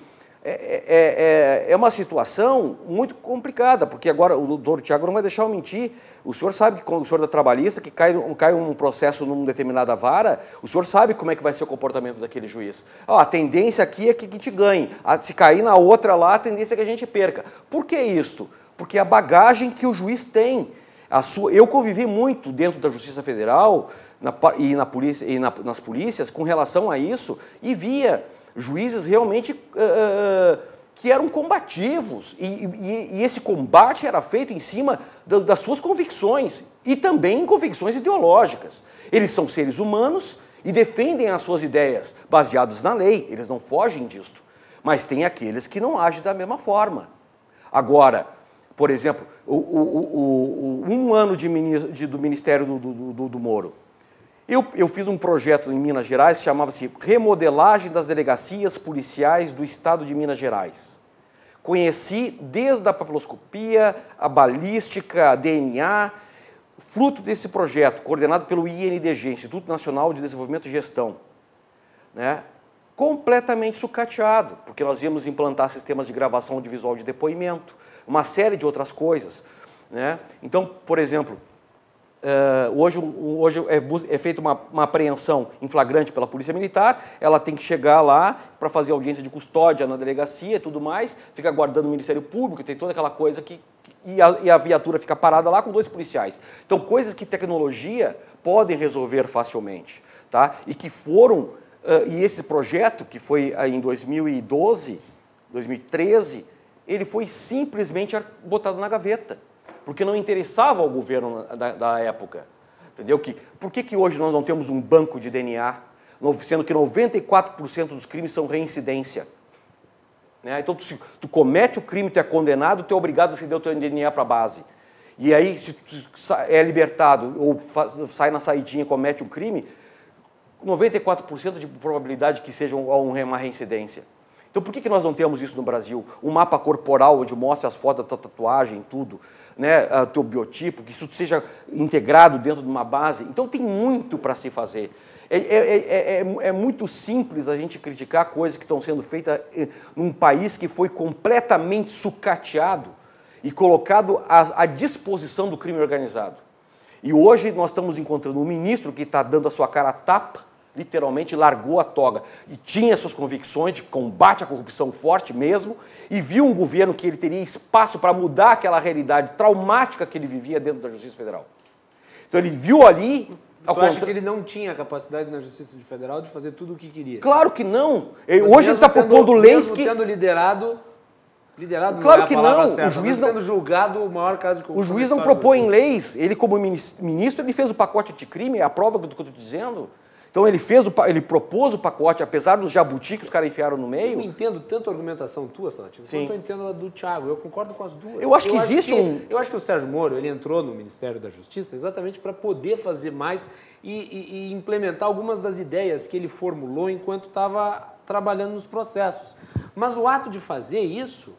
[SPEAKER 5] É uma situação muito complicada, porque agora o doutor Tiago não vai deixar eu mentir. O senhor sabe que quando o senhor é trabalhista, que cai um processo numa determinada vara, o senhor sabe como é que vai ser o comportamento daquele juiz. A tendência aqui é que te ganhe. Se cair na outra lá, a tendência é que a gente perca. Por que isto? Porque a bagagem que o juiz tem. Eu convivi muito dentro da Justiça Federal nas polícias com relação a isso e via juízes realmente que eram combativos e esse combate era feito em cima das suas convicções e também convicções ideológicas. Eles são seres humanos e defendem as suas ideias baseadas na lei, eles não fogem disto, mas tem aqueles que não agem da mesma forma. Agora, por exemplo, um ano do Ministério do Moro, eu fiz um projeto em Minas Gerais que chamava-se Remodelagem das Delegacias Policiais do Estado de Minas Gerais. Conheci desde a papiloscopia, a balística, a DNA, fruto desse projeto, coordenado pelo INDG, Instituto Nacional de Desenvolvimento e Gestão, né? Completamente sucateado, porque nós íamos implantar sistemas de gravação audiovisual de depoimento, uma série de outras coisas, né? Então, por exemplo, hoje é feita uma apreensão em flagrante pela Polícia Militar, ela tem que chegar lá para fazer audiência de custódia na delegacia e tudo mais, fica aguardando o Ministério Público, tem toda aquela coisa e a viatura fica parada lá com 2 policiais. Então, coisas que tecnologia podem resolver facilmente, tá? E que foram, e esse projeto, que foi em 2012, 2013, ele foi simplesmente botado na gaveta, porque não interessava ao governo da época, entendeu? Por que hoje nós não temos um banco de DNA, sendo que 94% dos crimes são reincidência? Né? Então, tu comete o crime, tu é condenado, tu é obrigado a ceder o teu DNA para a base. E aí, se tu é libertado ou sai na saidinha e comete um crime, 94% de probabilidade que seja uma reincidência. Então, por que nós não temos isso no Brasil? Um mapa corporal onde mostra as fotos da tua tatuagem, tudo, né? O teu biotipo, que isso seja integrado dentro de uma base. Então, tem muito para se fazer. É muito simples a gente criticar coisas que estão sendo feitas num país que foi completamente sucateado e colocado à disposição do crime organizado. E hoje nós estamos encontrando um ministro que está dando a sua cara a tapa, literalmente largou a toga e tinha suas convicções de combate à corrupção forte mesmo, e viu um governo que ele teria espaço para mudar aquela realidade traumática que ele vivia dentro da Justiça Federal. Então ele viu ali...
[SPEAKER 2] Tu acha que ele não tinha a capacidade na Justiça Federal de fazer tudo o que queria?
[SPEAKER 5] Claro que não. Hoje ele está propondo leis que...
[SPEAKER 2] tendo liderado
[SPEAKER 5] claro
[SPEAKER 2] não é
[SPEAKER 5] que
[SPEAKER 2] a palavra
[SPEAKER 5] não.
[SPEAKER 2] certa,
[SPEAKER 5] O juiz
[SPEAKER 2] tendo julgado o maior caso de corrupção.
[SPEAKER 5] O juiz não propõe leis. Ele, como ministro, ele fez o pacote anticrime, é a prova do que eu estou dizendo. Então ele propôs o pacote, apesar dos jabuti que os caras enfiaram no meio.
[SPEAKER 2] Eu entendo tanto a argumentação tua, Salatino, quanto eu entendo a do Thiago. Eu concordo com as duas.
[SPEAKER 5] Eu acho que existe
[SPEAKER 2] Eu acho que o Sérgio Moro, ele entrou no Ministério da Justiça exatamente para poder fazer mais e implementar algumas das ideias que ele formulou enquanto estava trabalhando nos processos. Mas o ato de fazer isso,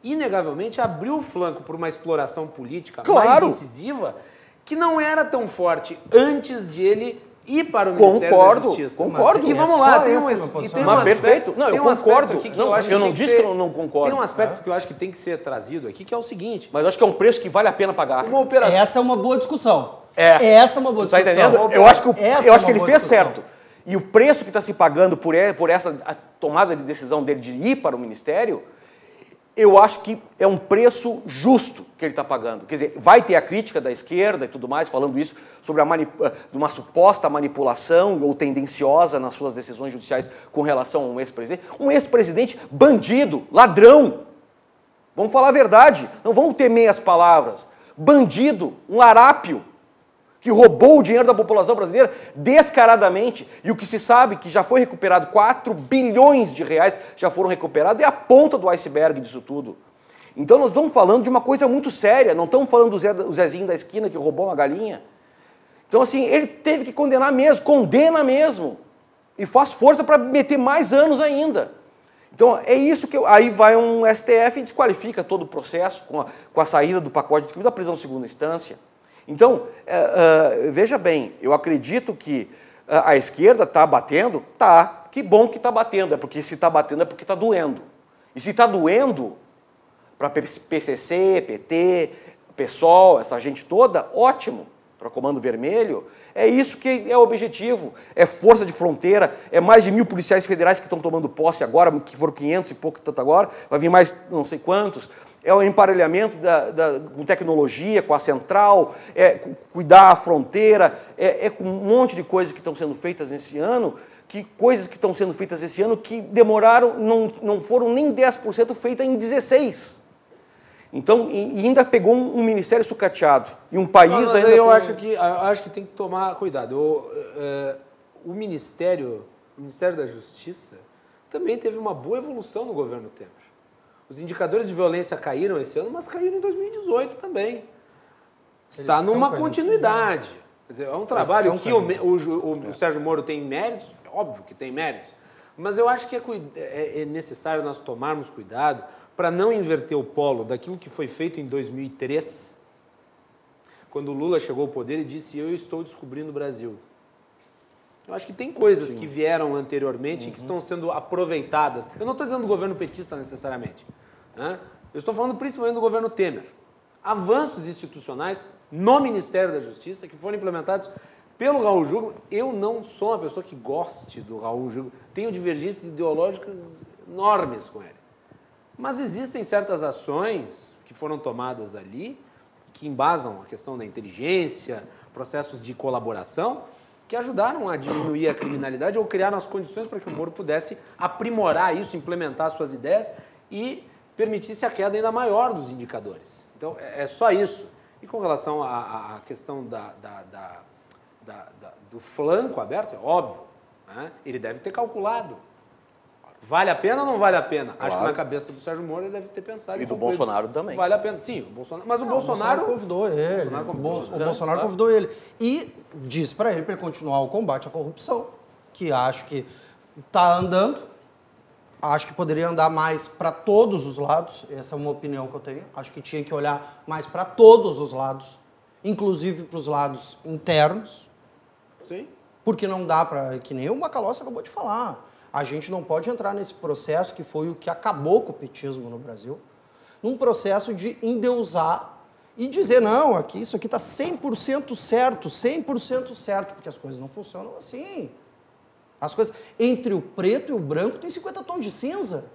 [SPEAKER 2] inegavelmente, abriu o flanco por uma exploração política mais incisiva que não era tão forte antes de ele ir para o Ministério da Justiça.
[SPEAKER 5] Concordo.
[SPEAKER 2] E vamos lá, tem um
[SPEAKER 5] aspecto... perfeito. Não, eu concordo. Eu não disse que eu não concordo.
[SPEAKER 2] Tem um aspecto que eu acho que tem que ser trazido aqui, que é o seguinte...
[SPEAKER 5] Mas eu acho que é um preço que vale a pena pagar.
[SPEAKER 2] Uma operação...
[SPEAKER 6] Essa é uma boa discussão. Essa é uma boa discussão.
[SPEAKER 5] Tá entendendo? Eu acho que ele fez certo. E o preço que está se pagando por essa tomada de decisão dele de ir para o Ministério, eu acho que é um preço justo que ele está pagando. Quer dizer, vai ter a crítica da esquerda e tudo mais, falando isso sobre uma suposta manipulação ou tendenciosa nas suas decisões judiciais com relação a um ex-presidente. Um ex-presidente bandido, ladrão. Vamos falar a verdade, não vamos ter meias palavras. Bandido, um larápio, que roubou o dinheiro da população brasileira descaradamente, e o que se sabe que já foi recuperado, 4 bilhões de reais já foram recuperados, é a ponta do iceberg disso tudo. Então nós estamos falando de uma coisa muito séria, não estamos falando do Zezinho da esquina que roubou uma galinha. Então assim, ele teve que condenar mesmo, condena mesmo, e faz força para meter mais anos ainda. Então é isso que... Aí vai um STF e desqualifica todo o processo com a saída do pacote de crime da prisão de segunda instância. Então, veja bem, eu acredito que a esquerda está batendo, tá, que bom que está batendo, porque se está batendo é porque está doendo. E se está doendo, para PCC, PT, PSOL, essa gente toda, ótimo, para Comando Vermelho, é isso que é o objetivo, é força de fronteira, é mais de 1.000 policiais federais que estão tomando posse agora, que foram 500 e pouco, tanto agora, vai vir mais não sei quantos, é o emparelhamento com tecnologia, com a central, é cuidar a fronteira, é com um monte de coisas que estão sendo feitas nesse ano, que demoraram, não foram nem 10% feitas em 16. Então, e ainda pegou um ministério sucateado. E um país ainda...
[SPEAKER 2] Eu acho que tem que tomar cuidado. O Ministério da Justiça também teve uma boa evolução no governo Temer. Os indicadores de violência caíram esse ano, mas caíram em 2018 também. Está numa continuidade. Quer dizer, é um trabalho que o Sérgio Moro tem méritos, óbvio que tem méritos, mas eu acho que é necessário nós tomarmos cuidado para não inverter o polo daquilo que foi feito em 2003, quando o Lula chegou ao poder e disse: eu estou descobrindo o Brasil. Eu acho que tem coisas que vieram anteriormente e que estão sendo aproveitadas. Eu não estou dizendo do governo petista necessariamente, né? Eu estou falando principalmente do governo Temer. avanços institucionais no Ministério da Justiça que foram implementados pelo Raul Jungmann. Eu não sou uma pessoa que goste do Raul Jungmann, tenho divergências ideológicas enormes com ele. Mas existem certas ações que foram tomadas ali, que embasam a questão da inteligência, processos de colaboração, que ajudaram a diminuir a criminalidade ou criaram as condições para que o Moro pudesse aprimorar isso, implementar suas ideias e permitisse a queda ainda maior dos indicadores. Então, é só isso. E com relação à questão do flanco aberto, é óbvio, né? Ele deve ter calculado. Vale a pena ou não vale a pena? Claro. Acho que na cabeça do Sérgio Moro ele deve ter pensado.
[SPEAKER 5] E do Bolsonaro também.
[SPEAKER 2] Vale a pena. Sim, o Bolsonaro. Mas o Bolsonaro
[SPEAKER 4] convidou ele. O Bolsonaro convidou ele. E disse para ele continuar o combate à corrupção, que acho que está andando. Acho que poderia andar mais para todos os lados. Essa é uma opinião que eu tenho. Acho que tinha que olhar mais para todos os lados, inclusive para os lados internos.
[SPEAKER 2] Sim.
[SPEAKER 4] Porque não dá para... Que nem o Macalossi acabou de falar. A gente não pode entrar nesse processo que foi o que acabou com o petismo no Brasil, num processo de endeusar e dizer, não, aqui, isso aqui está 100% certo, porque as coisas não funcionam assim. As coisas, entre o preto e o branco, tem 50 tons de cinza.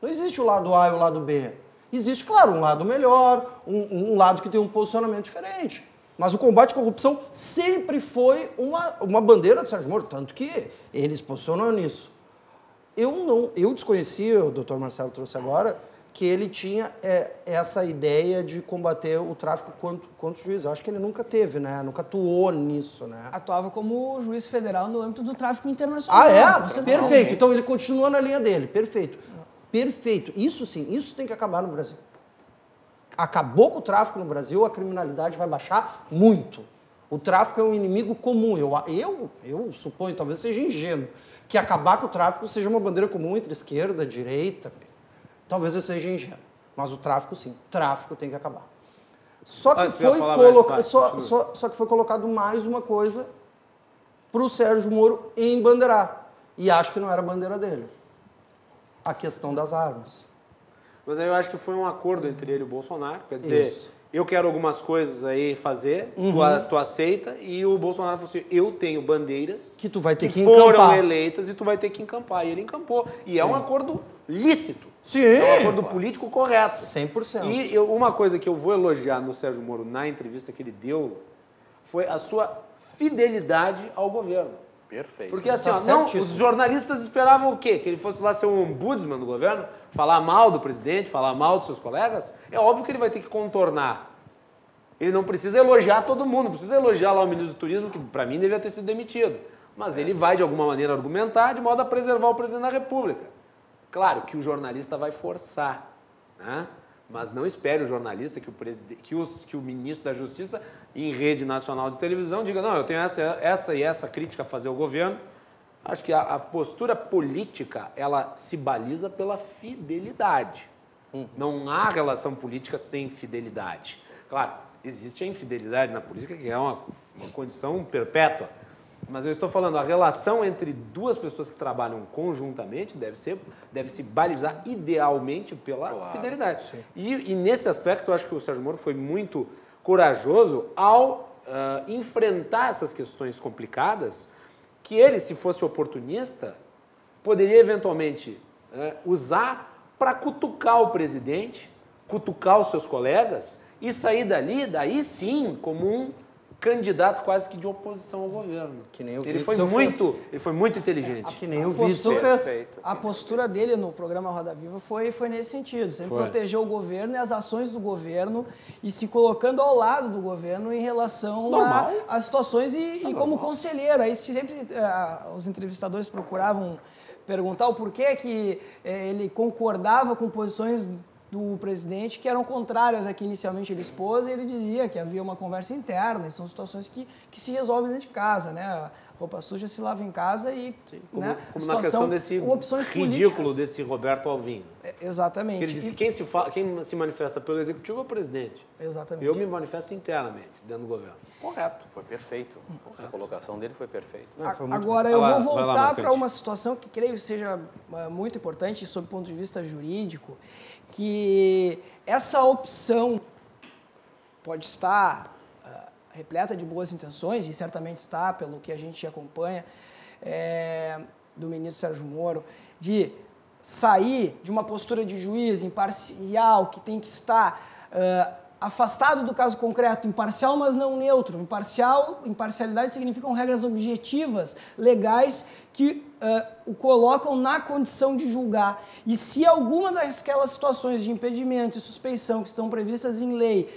[SPEAKER 4] Não existe o lado A e o lado B. Existe, claro, um lado melhor, um lado que tem um posicionamento diferente. Mas o combate à corrupção sempre foi uma bandeira do Sérgio Moro, tanto que ele se posicionou nisso. Eu desconhecia, o doutor Marcelo trouxe agora, que ele tinha essa ideia de combater o tráfico quanto juiz. Eu acho que ele nunca teve, né? Nunca atuou nisso, né?
[SPEAKER 3] Atuava como juiz federal no âmbito do tráfico internacional.
[SPEAKER 4] Ah, é? Perfeito. Então ele continua na linha dele. Perfeito. Perfeito. Isso sim, isso tem que acabar no Brasil. Acabou com o tráfico no Brasil, a criminalidade vai baixar muito. O tráfico é um inimigo comum. Eu suponho, talvez seja ingênuo, que acabar com o tráfico seja uma bandeira comum entre esquerda, direita. Talvez eu seja ingênuo. Mas o tráfico, sim. O tráfico tem que acabar. Só que foi colocado mais uma coisa para o Sérgio Moro embandeirar. E acho que não era a bandeira dele. A questão das armas.
[SPEAKER 2] Mas aí eu acho que foi um acordo entre ele e o Bolsonaro. Quer dizer, eu quero algumas coisas aí fazer, tu aceita, e o Bolsonaro falou assim, eu tenho bandeiras
[SPEAKER 4] que tu vai ter que
[SPEAKER 2] foram
[SPEAKER 4] encampar.
[SPEAKER 2] Eleitas e tu vai ter que encampar. E ele encampou. E é um acordo lícito.
[SPEAKER 4] Sim.
[SPEAKER 2] É um acordo político correto.
[SPEAKER 4] 100%.
[SPEAKER 2] E uma coisa que eu vou elogiar no Sérgio Moro na entrevista que ele deu foi a sua fidelidade ao governo.
[SPEAKER 5] Perfeito.
[SPEAKER 2] Porque assim, os jornalistas esperavam o quê? Que ele fosse lá ser um ombudsman do governo, falar mal do presidente, falar mal dos seus colegas? É óbvio que ele vai ter que contornar. Ele não precisa elogiar todo mundo, não precisa elogiar lá o ministro do Turismo, que para mim devia ter sido demitido. Mas ele vai, de alguma maneira, argumentar de modo a preservar o presidente da República. Claro que o jornalista vai forçar, né? Mas não espere o jornalista que o ministro da Justiça, em rede nacional de televisão, diga, não, eu tenho essa e essa crítica a fazer ao governo. Acho que a postura política, ela se baliza pela fidelidade. Não há relação política sem fidelidade. Claro, existe a infidelidade na política, que é uma condição perpétua. Mas eu estou falando, a relação entre duas pessoas que trabalham conjuntamente deve se balizar idealmente pela fidelidade. E nesse aspecto, eu acho que o Sérgio Moro foi muito corajoso ao enfrentar essas questões complicadas, que ele, se fosse oportunista, poderia eventualmente usar para cutucar o presidente, cutucar os seus colegas e sair daí sim, como um candidato quase que de oposição ao governo.
[SPEAKER 4] Que nem o
[SPEAKER 2] ele foi muito inteligente.
[SPEAKER 4] Que nem o Witzel fez.
[SPEAKER 3] A postura dele no programa Roda Viva foi nesse sentido, sempre protegeu o governo e as ações do governo e se colocando ao lado do governo em relação às situações e como conselheiro. Aí sempre os entrevistadores procuravam perguntar o porquê que ele concordava com posições do presidente que eram contrárias a que inicialmente ele expôs, e ele dizia que havia uma conversa interna, e são situações que se resolvem dentro de casa, né? A roupa suja se lava em casa e...
[SPEAKER 2] Como,
[SPEAKER 3] né?
[SPEAKER 2] como na questão desse ridículo desse Roberto Alvim.
[SPEAKER 3] Exatamente.
[SPEAKER 2] Ele disse que quem se manifesta pelo Executivo é o presidente.
[SPEAKER 3] Exatamente.
[SPEAKER 2] Eu me manifesto internamente, dentro do governo.
[SPEAKER 5] Correto. Foi perfeito. Essa colocação dele foi perfeita.
[SPEAKER 3] Agora, eu vou voltar para uma situação que creio seja muito importante, sob o ponto de vista jurídico, que essa opção pode estar repleta de boas intenções, e certamente está, pelo que a gente acompanha, do ministro Sérgio Moro, de sair de uma postura de juiz imparcial, que tem que estar afastado do caso concreto, imparcial, mas não neutro. Imparcialidade significam regras objetivas, legais, que o colocam na condição de julgar. E se alguma daquelas situações de impedimento e suspeição que estão previstas em lei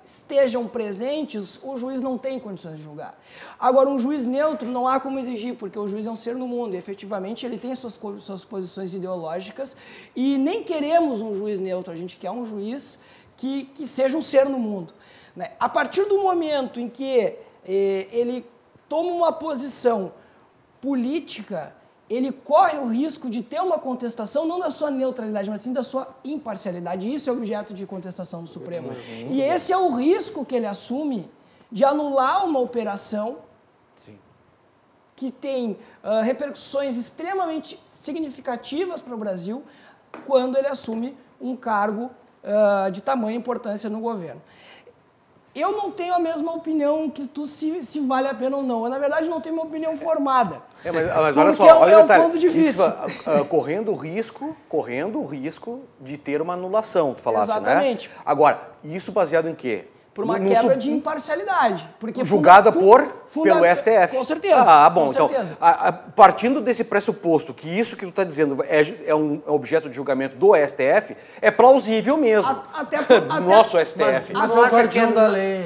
[SPEAKER 3] estejam presentes, o juiz não tem condições de julgar. Agora, um juiz neutro não há como exigir, porque o juiz é um ser no mundo e, efetivamente, ele tem suas posições ideológicas, e nem queremos um juiz neutro, a gente quer um juiz que seja um ser no mundo. Né? A partir do momento em que ele toma uma posição política, ele corre o risco de ter uma contestação, não da sua neutralidade, mas sim da sua imparcialidade. Isso é objeto de contestação do Supremo. E esse é o risco que ele assume de anular uma operação que tem repercussões extremamente significativas para o Brasil quando ele assume um cargo de tamanha importância no governo. Eu não tenho a mesma opinião que tu se vale a pena ou não. Eu, na verdade, não tenho uma opinião formada.
[SPEAKER 5] Mas olha só, olha
[SPEAKER 3] o detalhe. Ponto difícil.
[SPEAKER 5] Isso, correndo o risco de ter uma anulação, tu falaste,
[SPEAKER 3] exatamente.
[SPEAKER 5] Né? Agora, isso baseado em quê?
[SPEAKER 3] Por uma quebra de imparcialidmente. Porque
[SPEAKER 5] julgada pelo STF.
[SPEAKER 3] Com certeza.
[SPEAKER 5] Ah, bom.
[SPEAKER 3] Então,
[SPEAKER 5] partindo desse pressuposto que isso que tu está dizendo é um objeto de julgamento do STF, é plausível mesmo. Nosso STF.
[SPEAKER 4] Mas é o guardião da lei.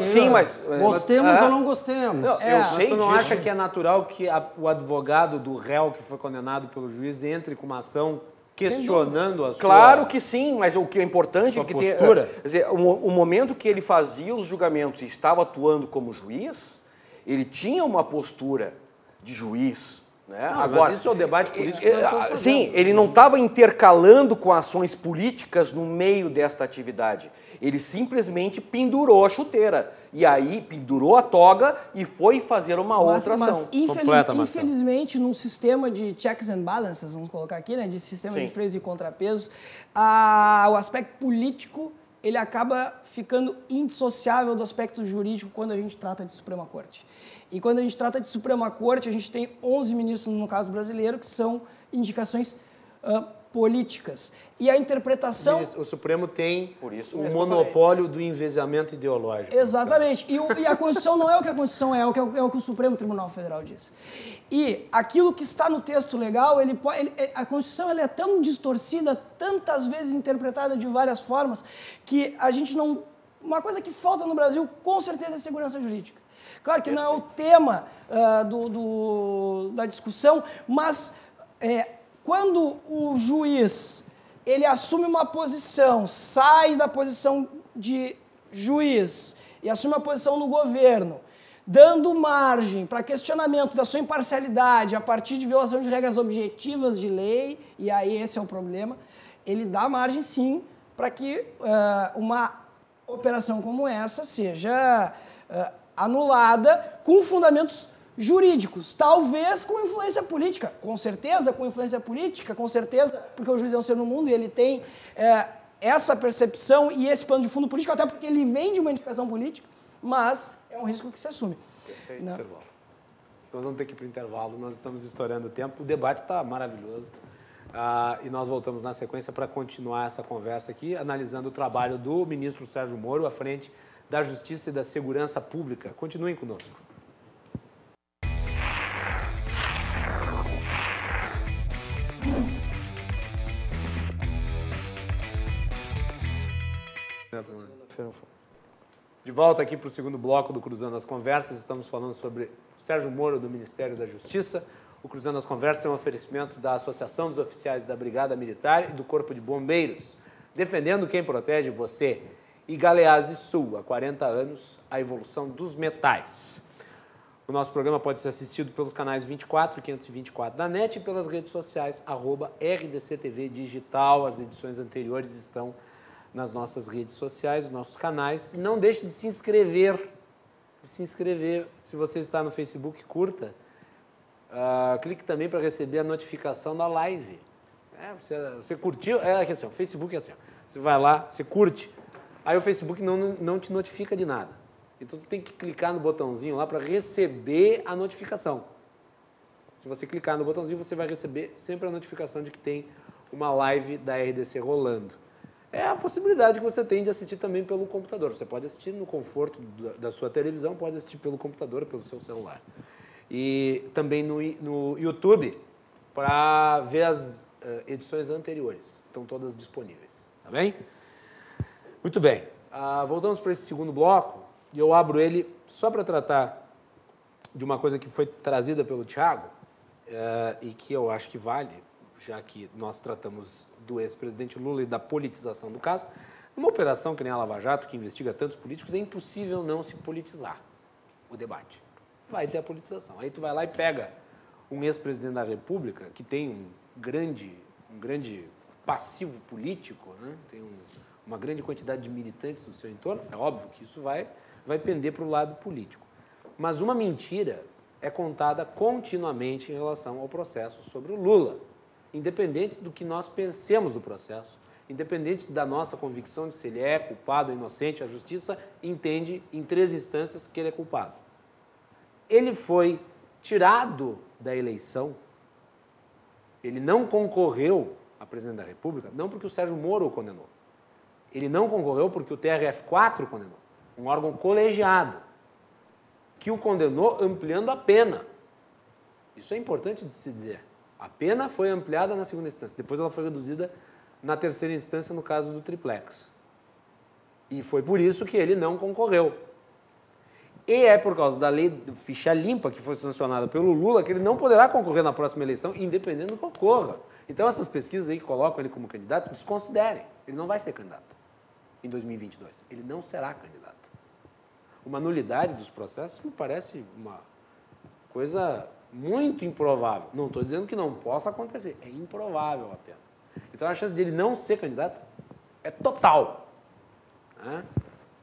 [SPEAKER 5] Sim, mas...
[SPEAKER 4] Gostemos ou não gostemos.
[SPEAKER 5] Eu sei disso.
[SPEAKER 2] Tu não acha que é natural que o advogado do réu que foi condenado pelo juiz entre com uma ação questionando a sua...
[SPEAKER 5] Claro que sim, mas o que é importante é que
[SPEAKER 2] postura.
[SPEAKER 5] Quer dizer, o momento que ele fazia os julgamentos e estava atuando como juiz, ele tinha uma postura de juiz. Né?
[SPEAKER 2] Não,
[SPEAKER 5] agora,
[SPEAKER 2] mas isso é o debate político que nós estamos fazendo.
[SPEAKER 5] Sim, ele não estava intercalando com ações políticas no meio desta atividade. Ele simplesmente pendurou a chuteira. E aí pendurou a toga e foi fazer uma outra ação.
[SPEAKER 3] Infelizmente, num sistema de checks and balances, vamos colocar aqui, né, de sistema de freios e contrapesos, o aspecto político ele acaba ficando indissociável do aspecto jurídico quando a gente trata de Suprema Corte. E quando a gente trata de Suprema Corte, a gente tem 11 ministros, no caso brasileiro, que são indicações políticas. E a interpretação...
[SPEAKER 2] O Supremo tem o monopólio do envezamento ideológico.
[SPEAKER 3] Exatamente. E a Constituição não é o que a Constituição é o que o Supremo Tribunal Federal diz. E aquilo que está no texto legal, a Constituição ela é tão distorcida, tantas vezes interpretada de várias formas, que a gente não... Uma coisa que falta no Brasil, com certeza, é segurança jurídica. Claro que não é o tema da discussão, mas quando o juiz ele assume uma posição, sai da posição de juiz e assume uma posição no governo, dando margem para questionamento da sua imparcialidade a partir de violação de regras objetivas de lei, e aí esse é o problema, ele dá margem, sim, para que uma operação como essa seja anulada com fundamentos jurídicos, talvez com influência política, com certeza com influência política, com certeza, porque o juiz é um ser no mundo e ele tem essa percepção e esse plano de fundo político, até porque ele vem de uma indicação política, mas é um risco que se assume.
[SPEAKER 2] Perfeito. Intervalo. Nós vamos ter que ir para o intervalo, nós estamos estourando o tempo, o debate está maravilhoso. E nós voltamos na sequência para continuar essa conversa aqui, analisando o trabalho do ministro Sérgio Moro à frente da Justiça e da Segurança Pública. Continuem conosco. De volta aqui para o segundo bloco do Cruzando as Conversas, estamos falando sobre Sérgio Moro do Ministério da Justiça. O Cruzando as Conversas é um oferecimento da Associação dos Oficiais da Brigada Militar e do Corpo de Bombeiros, defendendo quem protege você. E Galeazzi Sul, há 40 anos, a evolução dos metais. O nosso programa pode ser assistido pelos canais 24 e 524 da NET e pelas redes sociais, @RDCTV Digital. As edições anteriores estão nas nossas redes sociais, nos nossos canais. Não deixe de se inscrever. Se você está no Facebook, curta. Clique também para receber a notificação da live. Você curtiu? Aqui assim, o Facebook é assim. Você vai lá, você curte. Aí o Facebook não te notifica de nada. Então, tu tem que clicar no botãozinho lá para receber a notificação. Se você clicar no botãozinho, você vai receber sempre a notificação de que tem uma live da RDC rolando. É a possibilidade que você tem de assistir também pelo computador. Você pode assistir no conforto da sua televisão, pode assistir pelo computador, pelo seu celular. E também no YouTube, para ver as edições anteriores. Estão todas disponíveis. Tá bem? Muito bem. Voltamos para esse segundo bloco e eu abro ele só para tratar de uma coisa que foi trazida pelo Thiago e que eu acho que vale, já que nós tratamos do ex-presidente Lula e da politização do caso. Numa operação que nem a Lava Jato, que investiga tantos políticos, é impossível não se politizar o debate. Vai ter a politização. Aí tu vai lá e pega um ex-presidente da República que tem um grande passivo político, né? Tem uma grande quantidade de militantes no seu entorno. É óbvio que isso vai pender para o lado político. Mas uma mentira é contada continuamente em relação ao processo sobre o Lula, independente do que nós pensemos do processo, independente da nossa convicção de se ele é culpado ou inocente, a justiça entende em 3 instâncias que ele é culpado. Ele foi tirado da eleição, ele não concorreu a presidente da República, não porque o Sérgio Moro o condenou. Ele não concorreu porque o TRF4 o condenou, um órgão colegiado, que o condenou ampliando a pena. Isso é importante de se dizer. A pena foi ampliada na 2ª instância, depois ela foi reduzida na 3ª instância no caso do triplex. E foi por isso que ele não concorreu. E é por causa da lei do ficha limpa, que foi sancionada pelo Lula, que ele não poderá concorrer na próxima eleição, independente do que ocorra. Então essas pesquisas aí que colocam ele como candidato, desconsiderem. Ele não vai ser candidato em 2022. Ele não será candidato. Uma nulidade dos processos me parece uma coisa muito improvável. Não estou dizendo que não possa acontecer. É improvável apenas. Então a chance de ele não ser candidato é total.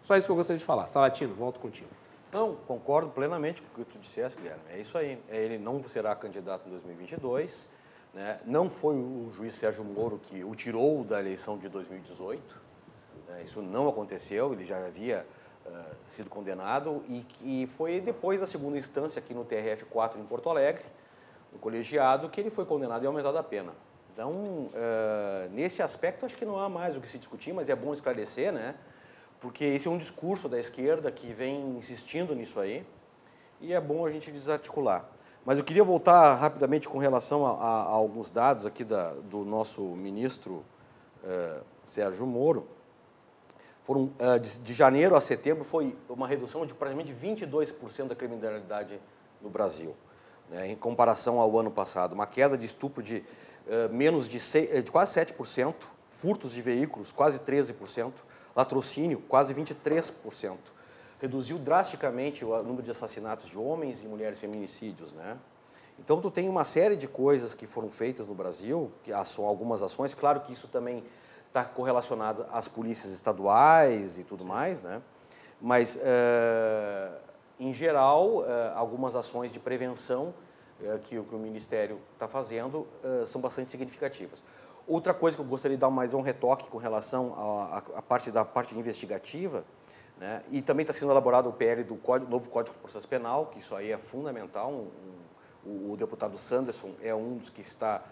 [SPEAKER 2] Só isso que eu gostaria de falar. Salatino, volto contigo.
[SPEAKER 5] Não, concordo plenamente com o que tu disseste, Guilherme. É isso aí. Ele não será candidato em 2022. Né? Não foi o juiz Sérgio Moro que o tirou da eleição de 2018. Né? Isso não aconteceu, ele já havia sido condenado e foi depois da 2ª instância aqui no TRF4 em Porto Alegre, no colegiado, que ele foi condenado e aumentado a pena. Então, nesse aspecto, acho que não há mais o que se discutir, mas é bom esclarecer, né? Porque esse é um discurso da esquerda que vem insistindo nisso aí e é bom a gente desarticular. Mas eu queria voltar rapidamente com relação a alguns dados aqui do nosso ministro Sérgio Moro. Foram, de janeiro a setembro foi uma redução de praticamente 22% da criminalidade no Brasil, né, em comparação ao ano passado. Uma queda de estupro de menos de quase 7%, furtos de veículos quase 13%, latrocínio quase 23%. Reduziu drasticamente o número de assassinatos de homens e mulheres, feminicídios, né? Então, tu tem uma série de coisas que foram feitas no Brasil, que são algumas ações, claro que isso também está correlacionado às polícias estaduais e tudo mais, né? Mas, em geral, algumas ações de prevenção que o Ministério está fazendo são bastante significativas. Outra coisa que eu gostaria de dar mais um retoque com relação à parte investigativa, né? E também está sendo elaborado o PL do novo Código de Processo Penal, que isso aí é fundamental. O deputado Sanderson é um dos que está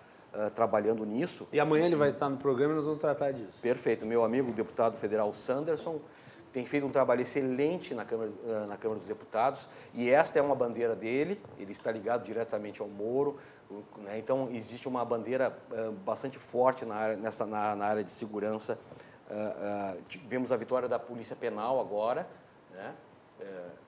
[SPEAKER 5] trabalhando nisso.
[SPEAKER 2] E amanhã ele vai estar no programa e nós vamos tratar disso.
[SPEAKER 5] Perfeito. Meu amigo, o deputado federal Sanderson, tem feito um trabalho excelente na Câmara dos Deputados, e esta é uma bandeira dele, ele está ligado diretamente ao Moro, né? Então, existe uma bandeira bastante forte na área de segurança. Tivemos a vitória da Polícia Penal agora, né?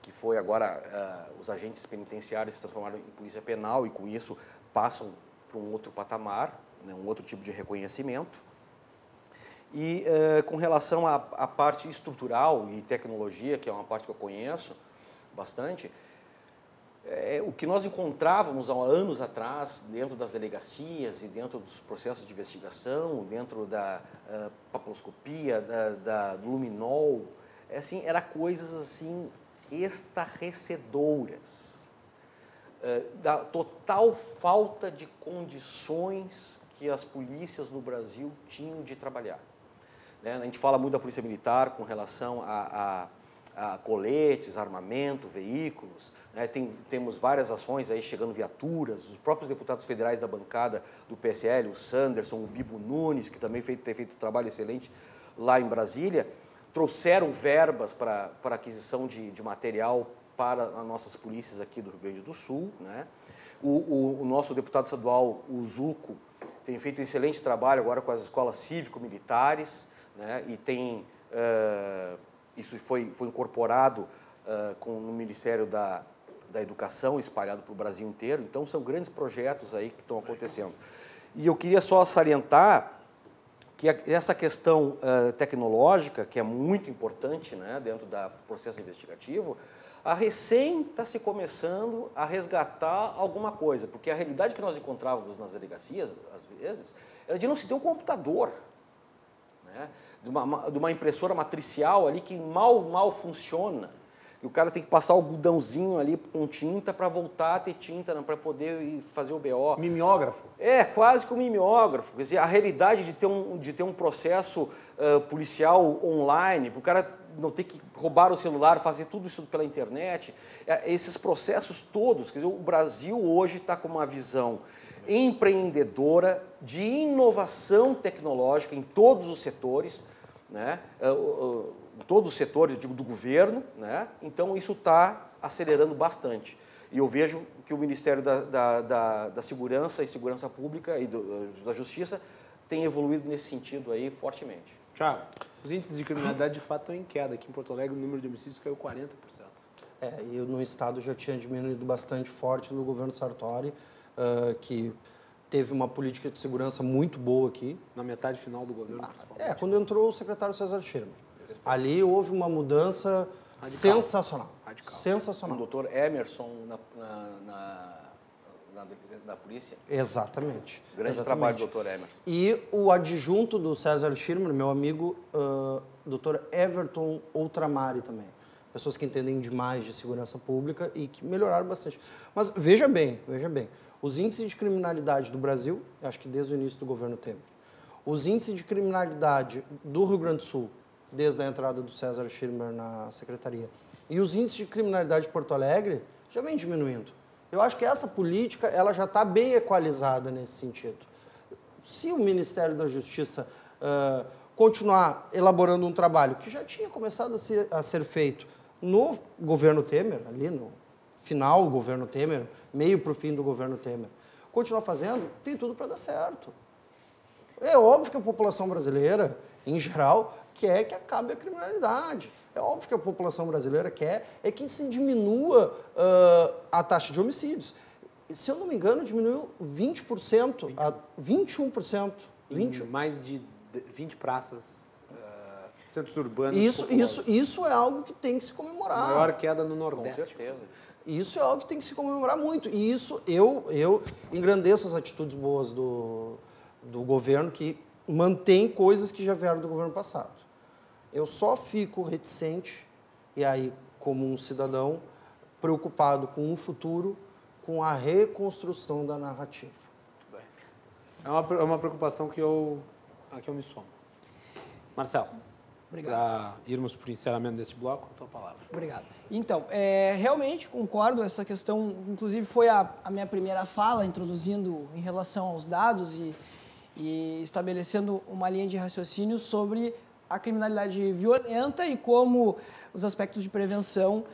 [SPEAKER 5] Que foi agora, os agentes penitenciários se transformaram em Polícia Penal e, com isso, passam para um outro patamar, né? Um outro tipo de reconhecimento. E com relação à parte estrutural e tecnologia, que é uma parte que eu conheço bastante, o que nós encontrávamos há anos atrás, dentro das delegacias e dentro dos processos de investigação, dentro da papiloscopia, do luminol, assim, era coisas assim estarrecedoras, da total falta de condições que as polícias no Brasil tinham de trabalhar. né? A gente fala muito da Polícia Militar com relação a coletes, armamento, veículos, né? Temos várias ações aí, chegando viaturas, os próprios deputados federais da bancada do PSL, o Sanderson, o Bibo Nunes, que também tem feito um trabalho excelente lá em Brasília, trouxeram verbas para aquisição de material para as nossas polícias aqui do Rio Grande do Sul, né? O nosso deputado estadual, o Zuco, tem feito um excelente trabalho agora com as escolas cívico-militares, né? E tem... isso foi incorporado no Ministério da Educação, espalhado para o Brasil inteiro. Então, são grandes projetos aí que estão acontecendo. E eu queria só salientar que essa questão tecnológica, que é muito importante, né, dentro do processo investigativo, a recém está se começando a resgatar alguma coisa, porque a realidade que nós encontrávamos nas delegacias, às vezes, era de não se ter um computador, né? De uma impressora matricial ali que mal funciona. E o cara tem que passar o algodãozinho ali com tinta para voltar a ter tinta, para poder ir fazer o BO.
[SPEAKER 2] Mimeógrafo?
[SPEAKER 5] É, quase que um mimeógrafo. Quer dizer, a realidade de ter um processo policial online, para o cara não ter que roubar o celular, fazer tudo isso pela internet, esses processos todos. Quer dizer, o Brasil hoje está com uma visão empreendedora de inovação tecnológica em todos os setores, né? Em todos os setores, eu digo, do governo, né? Então isso está acelerando bastante. E eu vejo que o Ministério da Segurança e Segurança Pública e da Justiça tem evoluído nesse sentido aí fortemente.
[SPEAKER 2] Thiago, os índices de criminalidade de fato estão em queda. Aqui em Porto Alegre o número de homicídios caiu 40%.
[SPEAKER 4] E no estado já tinha diminuído bastante forte no governo Sartori, que teve uma política de segurança muito boa aqui.
[SPEAKER 2] Na metade final do governo, principalmente.
[SPEAKER 4] Quando entrou o secretário César Schirmer. Ali houve uma mudança sensacional.
[SPEAKER 5] Radical.
[SPEAKER 4] Sensacional.
[SPEAKER 5] O doutor Emerson na polícia.
[SPEAKER 4] Exatamente.
[SPEAKER 5] Grande trabalho do doutor Emerson.
[SPEAKER 4] E o adjunto do César Schirmer, meu amigo, doutor Everton Outramari também. Pessoas que entendem demais de segurança pública e que melhoraram bastante. Mas veja bem, os índices de criminalidade do Brasil, acho que desde o início do governo Temer, os índices de criminalidade do Rio Grande do Sul, desde a entrada do César Schirmer na secretaria, e os índices de criminalidade de Porto Alegre já vem diminuindo. Eu acho que essa política ela já está bem equalizada nesse sentido. Se o Ministério da Justiça continuar elaborando um trabalho que já tinha começado a ser feito no governo Temer, ali no final do governo Temer, meio para o fim do governo Temer, continuar fazendo, tem tudo para dar certo. É óbvio que a população brasileira, em geral, quer que acabe a criminalidade. É óbvio que a população brasileira quer que se diminua a taxa de homicídios. Se eu não me engano, diminuiu 20% a 21%.
[SPEAKER 2] Em mais de 20 praças, centros urbanos.
[SPEAKER 4] Isso é algo que tem que se comemorar.
[SPEAKER 2] A maior queda no Nordeste.
[SPEAKER 5] Com certeza.
[SPEAKER 4] Isso é algo que tem que se comemorar muito. E isso, eu engrandeço as atitudes boas do governo, que mantém coisas que já vieram do governo passado. Eu só fico reticente, e aí, como um cidadão, preocupado com o futuro, com a reconstrução da narrativa.
[SPEAKER 2] Muito bem. É uma preocupação que eu me somo. Marcelo.
[SPEAKER 3] Obrigado.
[SPEAKER 2] Para irmos para o encerramento deste bloco, a tua palavra.
[SPEAKER 3] Obrigado. Então, realmente concordo, essa questão, inclusive foi a minha primeira fala, introduzindo em relação aos dados e estabelecendo uma linha de raciocínio sobre a criminalidade violenta e como os aspectos de prevenção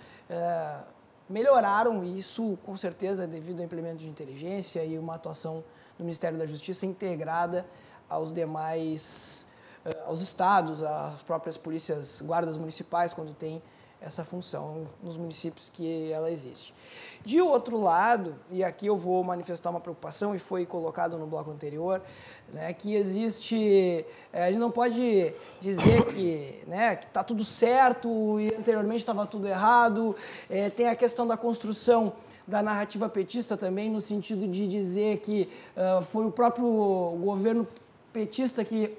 [SPEAKER 3] melhoraram, e isso com certeza devido ao implemento de inteligência e uma atuação do Ministério da Justiça integrada aos demais, aos estados, às próprias polícias, guardas municipais, quando tem essa função nos municípios que ela existe. De outro lado, e aqui eu vou manifestar uma preocupação, e foi colocado no bloco anterior, né, que existe, a gente não pode dizer que está tudo certo e anteriormente estava tudo errado, tem a questão da construção da narrativa petista também, no sentido de dizer que foi o próprio governo petista que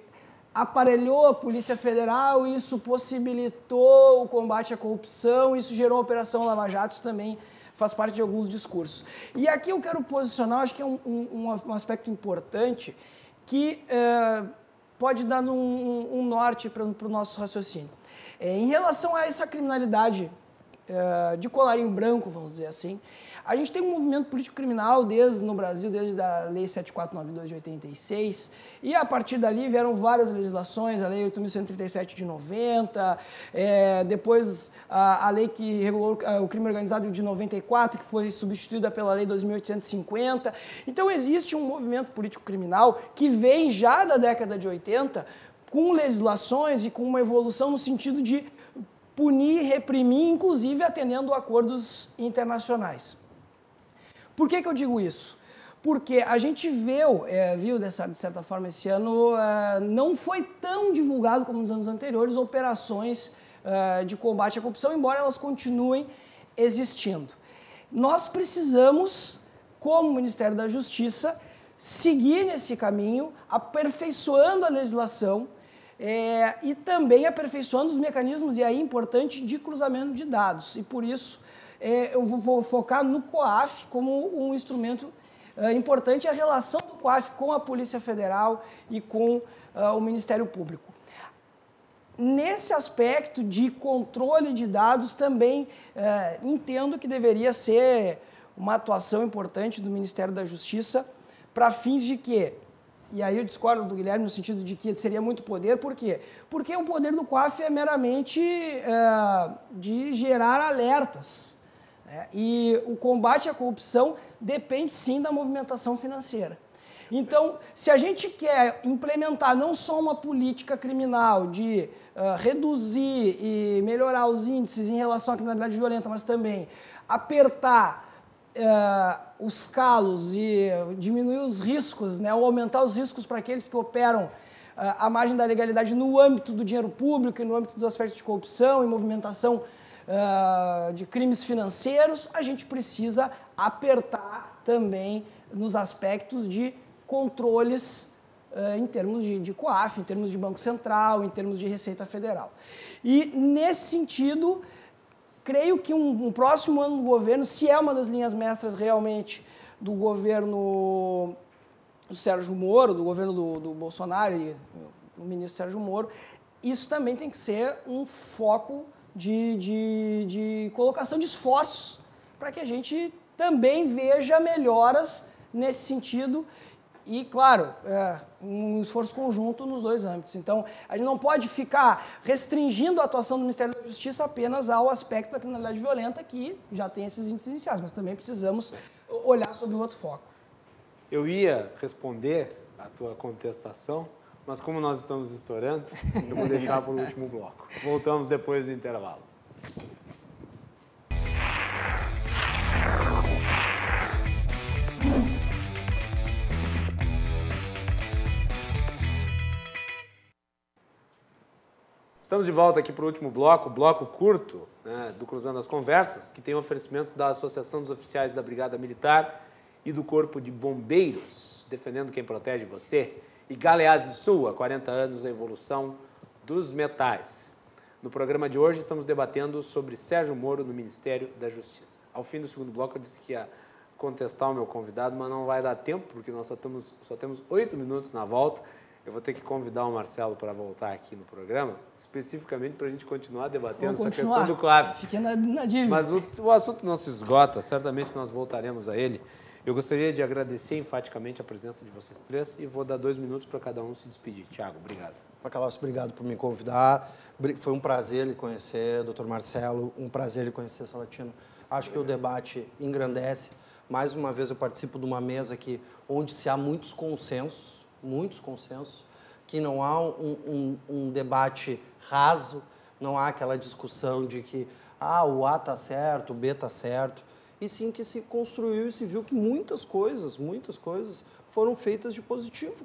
[SPEAKER 3] aparelhou a Polícia Federal, isso possibilitou o combate à corrupção, isso gerou a Operação Lava Jato, isso também faz parte de alguns discursos. E aqui eu quero posicionar, acho que é um aspecto importante, que pode dar um norte para o nosso raciocínio. Em relação a essa criminalidade de colarinho branco, vamos dizer assim, a gente tem um movimento político criminal no Brasil, desde a Lei 7492 de 86, e a partir dali vieram várias legislações, a Lei 8.137 de 90, depois a lei que regulou o crime organizado de 94, que foi substituída pela Lei 2.850. Então existe um movimento político criminal que vem já da década de 80, com legislações e com uma evolução no sentido de punir, reprimir, inclusive atendendo a acordos internacionais. Por que eu digo isso? Porque a gente viu de certa forma, esse ano, não foi tão divulgado como nos anos anteriores, operações de combate à corrupção, embora elas continuem existindo. Nós precisamos, como Ministério da Justiça, seguir nesse caminho, aperfeiçoando a legislação e também aperfeiçoando os mecanismos, e aí é importante, de cruzamento de dados. E por isso, eu vou focar no COAF como um instrumento importante, a relação do COAF com a Polícia Federal e com o Ministério Público. Nesse aspecto de controle de dados, também entendo que deveria ser uma atuação importante do Ministério da Justiça para fins de quê? E aí eu discordo do Guilherme no sentido de que seria muito poder. Por quê? Porque o poder do COAF é meramente de gerar alertas. E o combate à corrupção depende, sim, da movimentação financeira. Então, se a gente quer implementar não só uma política criminal de reduzir e melhorar os índices em relação à criminalidade violenta, mas também apertar os calos e diminuir os riscos, ou aumentar os riscos para aqueles que operam à margem da legalidade no âmbito do dinheiro público e no âmbito dos aspectos de corrupção e movimentação de crimes financeiros, a gente precisa apertar também nos aspectos de controles em termos de COAF, em termos de Banco Central, em termos de Receita Federal. E, nesse sentido, creio que um próximo ano do governo, se é uma das linhas mestras realmente do governo do Sérgio Moro, do governo do Bolsonaro e do ministro Sérgio Moro, isso também tem que ser um foco de colocação de esforços para que a gente também veja melhoras nesse sentido e, claro, um esforço conjunto nos dois âmbitos. Então, a gente não pode ficar restringindo a atuação do Ministério da Justiça apenas ao aspecto da criminalidade violenta, que já tem esses índices iniciais, mas também precisamos olhar sobre o outro foco.
[SPEAKER 2] Eu ia responder a tua contestação, mas como nós estamos estourando, eu vou deixar para o último bloco. Voltamos depois do intervalo. Estamos de volta aqui para o último bloco curto, do Cruzando as Conversas, que tem um oferecimento da Associação dos Oficiais da Brigada Militar e do Corpo de Bombeiros, defendendo quem protege você, e Galeazzi Sul, há 40 anos, a evolução dos metais. No programa de hoje estamos debatendo sobre Sérgio Moro no Ministério da Justiça. Ao fim do segundo bloco eu disse que ia contestar o meu convidado, mas não vai dar tempo, porque nós só temos 8 minutos na volta. Eu vou ter que convidar o Marcelo para voltar aqui no programa, especificamente para a gente continuar debatendo essa questão do COAF.
[SPEAKER 3] Fiquei na dívida.
[SPEAKER 2] Mas o assunto não se esgota, certamente nós voltaremos a ele. Eu gostaria de agradecer enfaticamente a presença de vocês três e vou dar 2 minutos para cada um se despedir. Tiago, obrigado.
[SPEAKER 4] Macalossi, obrigado por me convidar. Foi um prazer lhe conhecer, doutor Marcelo, um prazer lhe conhecer, Salatino. Acho que o debate engrandece. Mais uma vez eu participo de uma mesa aqui onde se há muitos consensos, que não há um debate raso, não há aquela discussão de que o A está certo, o B está certo, e sim que se construiu e se viu que muitas coisas foram feitas de positivo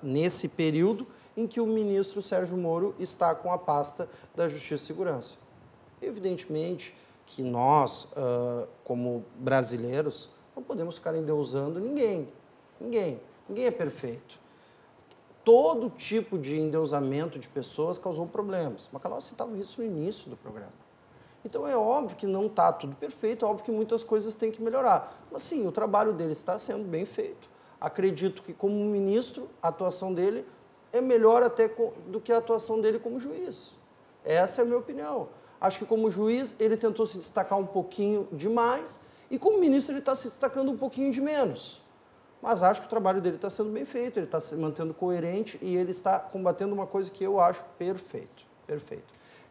[SPEAKER 4] nesse período em que o ministro Sérgio Moro está com a pasta da Justiça e Segurança. Evidentemente que nós, como brasileiros, não podemos ficar endeusando ninguém. Ninguém é perfeito. Todo tipo de endeusamento de pessoas causou problemas. Macalossi citava isso no início do programa. Então, é óbvio que não está tudo perfeito, é óbvio que muitas coisas têm que melhorar. Mas, sim, o trabalho dele está sendo bem feito. Acredito que, como ministro, a atuação dele é melhor até do que a atuação dele como juiz. Essa é a minha opinião. Acho que como juiz ele tentou se destacar um pouquinho demais e como ministro ele está se destacando um pouquinho de menos. Mas acho que o trabalho dele está sendo bem feito, ele está se mantendo coerente e ele está combatendo uma coisa que eu acho perfeito.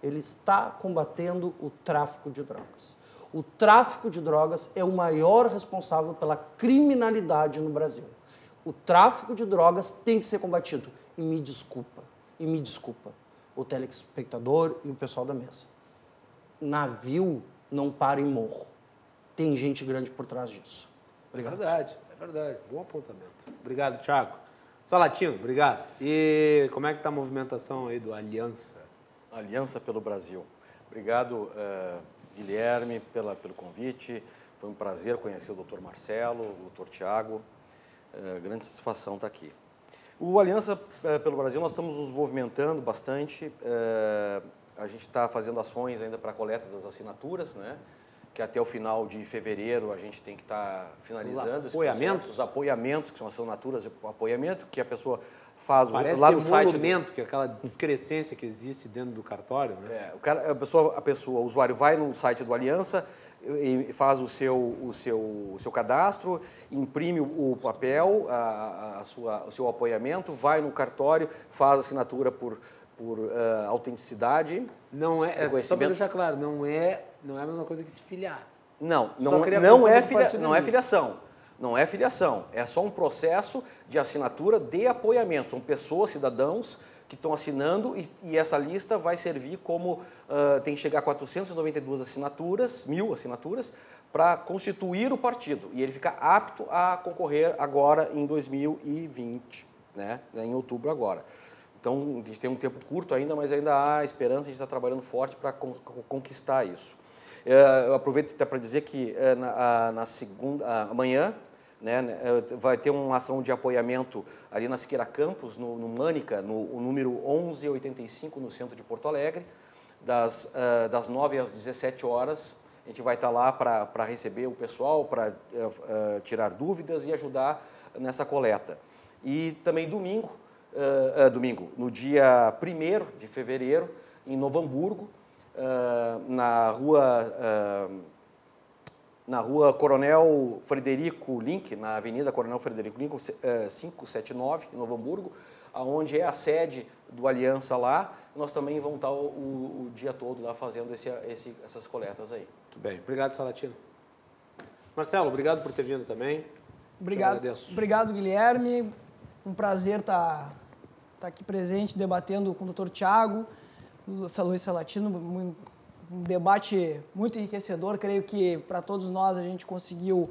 [SPEAKER 4] Ele está combatendo o tráfico de drogas. O tráfico de drogas é o maior responsável pela criminalidade no Brasil. O tráfico de drogas tem que ser combatido. E me desculpa, o telespectador e o pessoal da mesa. Navio não para em morro. Tem gente grande por trás disso. Obrigado.
[SPEAKER 2] É verdade. Bom apontamento. Obrigado, Thiago. Salatino, obrigado. E como é que está a movimentação aí do Aliança?
[SPEAKER 5] Aliança pelo Brasil. Obrigado, Guilherme, pelo convite. Foi um prazer conhecer o Dr. Marcelo, o Dr. Thiago. Grande satisfação estar aqui. O Aliança pelo Brasil, nós estamos nos movimentando bastante. A gente está fazendo ações ainda para a coleta das assinaturas, né? Que até o final de fevereiro a gente tem que estar finalizando. Os apoiamentos, que são assinaturas de apoiamento, que a pessoa faz lá no site.
[SPEAKER 2] Parece que é aquela discrescência que existe dentro do cartório, né?
[SPEAKER 5] O usuário vai no site do Aliança, e faz o seu cadastro, imprime o papel, o seu apoiamento, vai no cartório, faz a assinatura por autenticidade.
[SPEAKER 2] Não é, só para deixar claro, não é a mesma coisa que se filiar.
[SPEAKER 5] Não é filiação. Não é filiação. É só um processo de assinatura de apoiamento. São pessoas, cidadãos, que estão assinando e essa lista vai servir como, tem que chegar a 492 assinaturas, 1.000 assinaturas, para constituir o partido. E ele fica apto a concorrer agora em 2020, né? Em outubro agora. Então, a gente tem um tempo curto ainda, mas ainda há esperança, a gente está trabalhando forte para conquistar isso. Eu aproveito até para dizer que amanhã, né, vai ter uma ação de apoiamento ali na Siqueira Campos, no Mânica, no número 1185, no centro de Porto Alegre, das 9 às 17 horas. A gente vai estar lá para receber o pessoal, para tirar dúvidas e ajudar nessa coleta. E também domingo, no dia 1º de fevereiro, em Novo Hamburgo, na rua Coronel Frederico Link, na Avenida Coronel Frederico Link, 579, em Novo Hamburgo, onde é a sede do Aliança lá. Nós também vamos estar o dia todo lá fazendo essas coletas aí.
[SPEAKER 2] Muito bem. Obrigado, Salatino. Marcelo, obrigado por ter vindo também.
[SPEAKER 3] Obrigado, Guilherme. Um prazer estar aqui presente, debatendo com o Dr. Thiago, Luiz Salatino, um debate muito enriquecedor. Creio que para todos nós a gente conseguiu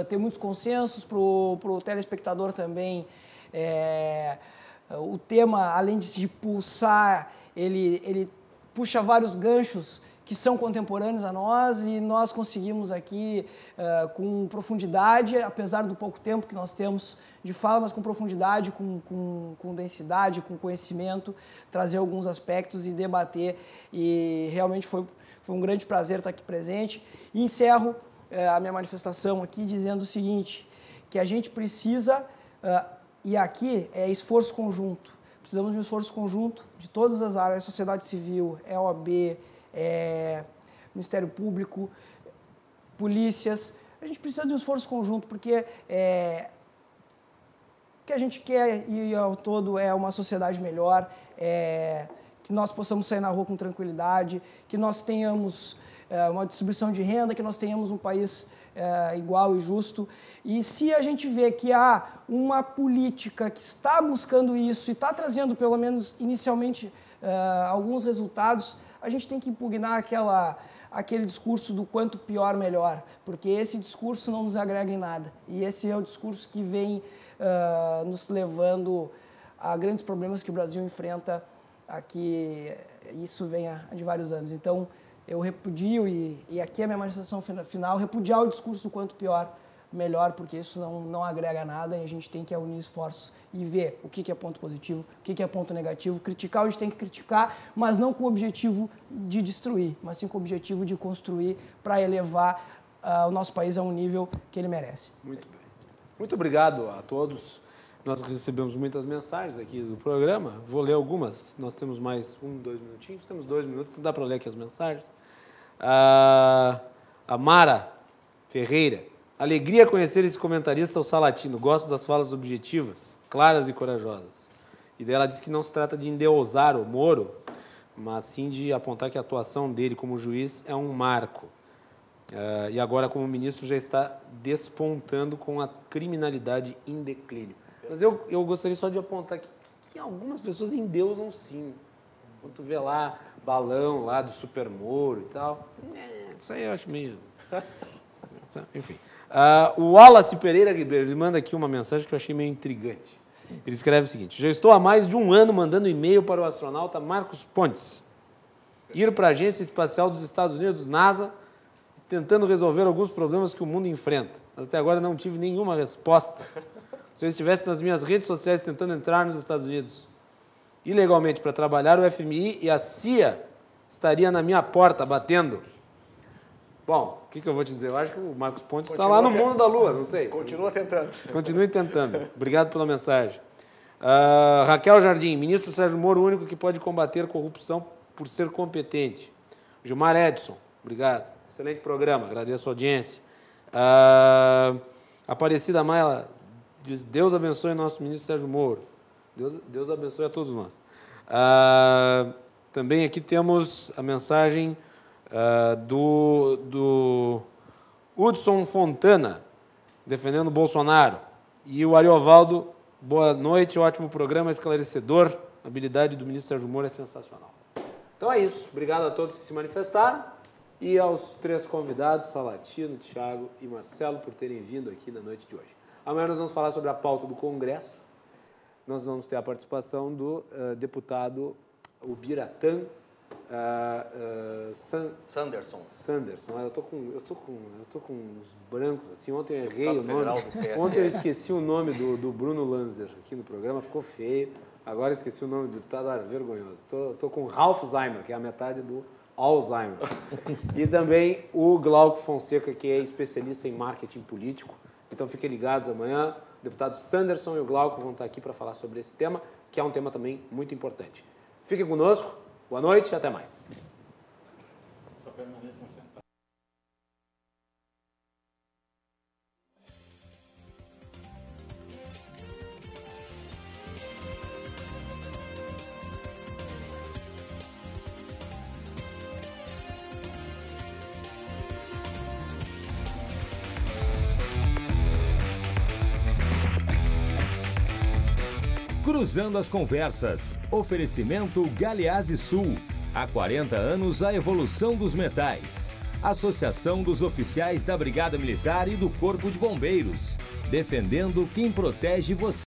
[SPEAKER 3] ter muitos consensos, para o telespectador também. O tema, além de pulsar, ele puxa vários ganchos que são contemporâneos a nós e nós conseguimos aqui, com profundidade, apesar do pouco tempo que nós temos de fala, mas com profundidade, com densidade, com conhecimento, trazer alguns aspectos e debater. E realmente foi um grande prazer estar aqui presente. E encerro a minha manifestação aqui dizendo o seguinte, que a gente precisa, e aqui é esforço conjunto, precisamos de um esforço conjunto de todas as áreas, sociedade civil, OAB, Ministério Público, polícias. A gente precisa de um esforço conjunto, porque o que a gente quer, e ao todo, é uma sociedade melhor, que nós possamos sair na rua com tranquilidade, que nós tenhamos uma distribuição de renda, que nós tenhamos um país igual e justo. E se a gente vê que há uma política que está buscando isso e está trazendo, pelo menos inicialmente, alguns resultados, a gente tem que impugnar aquele discurso do quanto pior, melhor, porque esse discurso não nos agrega em nada. E esse é o discurso que vem nos levando a grandes problemas que o Brasil enfrenta aqui. Isso vem de vários anos. Então, eu repudio, e aqui é a minha manifestação final, repudiar o discurso do quanto pior, melhor, porque isso não agrega nada e a gente tem que unir esforços e ver o que é ponto positivo, o que é ponto negativo, criticar onde tem que criticar, mas não com o objetivo de destruir, mas sim com o objetivo de construir para elevar o nosso país a um nível que ele merece.
[SPEAKER 2] Muito bem. Muito obrigado a todos. Nós recebemos muitas mensagens aqui do programa, vou ler algumas. Nós temos mais 2 minutinhos, temos 2 minutos, então dá para ler aqui as mensagens. A Mara Ferreira. Alegria conhecer esse comentarista, o Salatino. Gosto das falas objetivas, claras e corajosas. E daí ela diz que não se trata de endeusar o Moro, mas sim de apontar que a atuação dele como juiz é um marco. E agora, como ministro, já está despontando com a criminalidade em declínio. Mas eu gostaria só de apontar que algumas pessoas endeusam sim. Quando tu vê lá balão lá do Super Moro e tal, isso aí eu acho meio... Enfim. O Wallace Pereira Ribeiro, ele manda aqui uma mensagem que eu achei meio intrigante. Ele escreve o seguinte: já estou há mais de 1 ano mandando e-mail para o astronauta Marcos Pontes ir para a Agência Espacial dos Estados Unidos, NASA, tentando resolver alguns problemas que o mundo enfrenta. Mas até agora não tive nenhuma resposta. Se eu estivesse nas minhas redes sociais tentando entrar nos Estados Unidos ilegalmente para trabalhar, o FMI e a CIA estaria na minha porta batendo. Bom, o que eu vou te dizer? Eu acho que o Marcos Pontes está lá no mundo da Lua, não sei.
[SPEAKER 5] Continua tentando.
[SPEAKER 2] Continue tentando. Obrigado pela mensagem. Raquel Jardim, ministro Sérgio Moro, o único que pode combater corrupção por ser competente. Gilmar Edson, obrigado. Excelente programa, agradeço a audiência. Aparecida Maia diz: Deus abençoe nosso ministro Sérgio Moro. Deus abençoe a todos nós. Também aqui temos a mensagem do Hudson Fontana, defendendo o Bolsonaro. E o Ariovaldo, boa noite, ótimo programa, esclarecedor. A habilidade do ministro Sérgio Moro é sensacional. Então é isso. Obrigado a todos que se manifestaram e aos 3 convidados, Salatino, Thiago e Marcelo, por terem vindo aqui na noite de hoje. Amanhã nós vamos falar sobre a pauta do Congresso. Nós vamos ter a participação do deputado Ubiratã
[SPEAKER 5] Sanderson.
[SPEAKER 2] Eu tô com uns brancos assim. Ontem eu errei o nome. Ontem eu esqueci o nome do Bruno Lanzer aqui no programa, ficou feio. Agora esqueci o nome do deputado, vergonhoso. Tô com Ralph Zeimer, que é a metade do Alzheimer. E também o Glauco Fonseca, que é especialista em marketing político. Então fiquem ligados amanhã. O deputado Sanderson e o Glauco vão estar aqui para falar sobre esse tema, que é um tema também muito importante. Fiquem conosco. Boa noite e até mais.
[SPEAKER 1] Cruzando as conversas. Oferecimento Galeazzi Sul. Há 40 anos, a evolução dos metais. Associação dos Oficiais da Brigada Militar e do Corpo de Bombeiros. Defendendo quem protege você.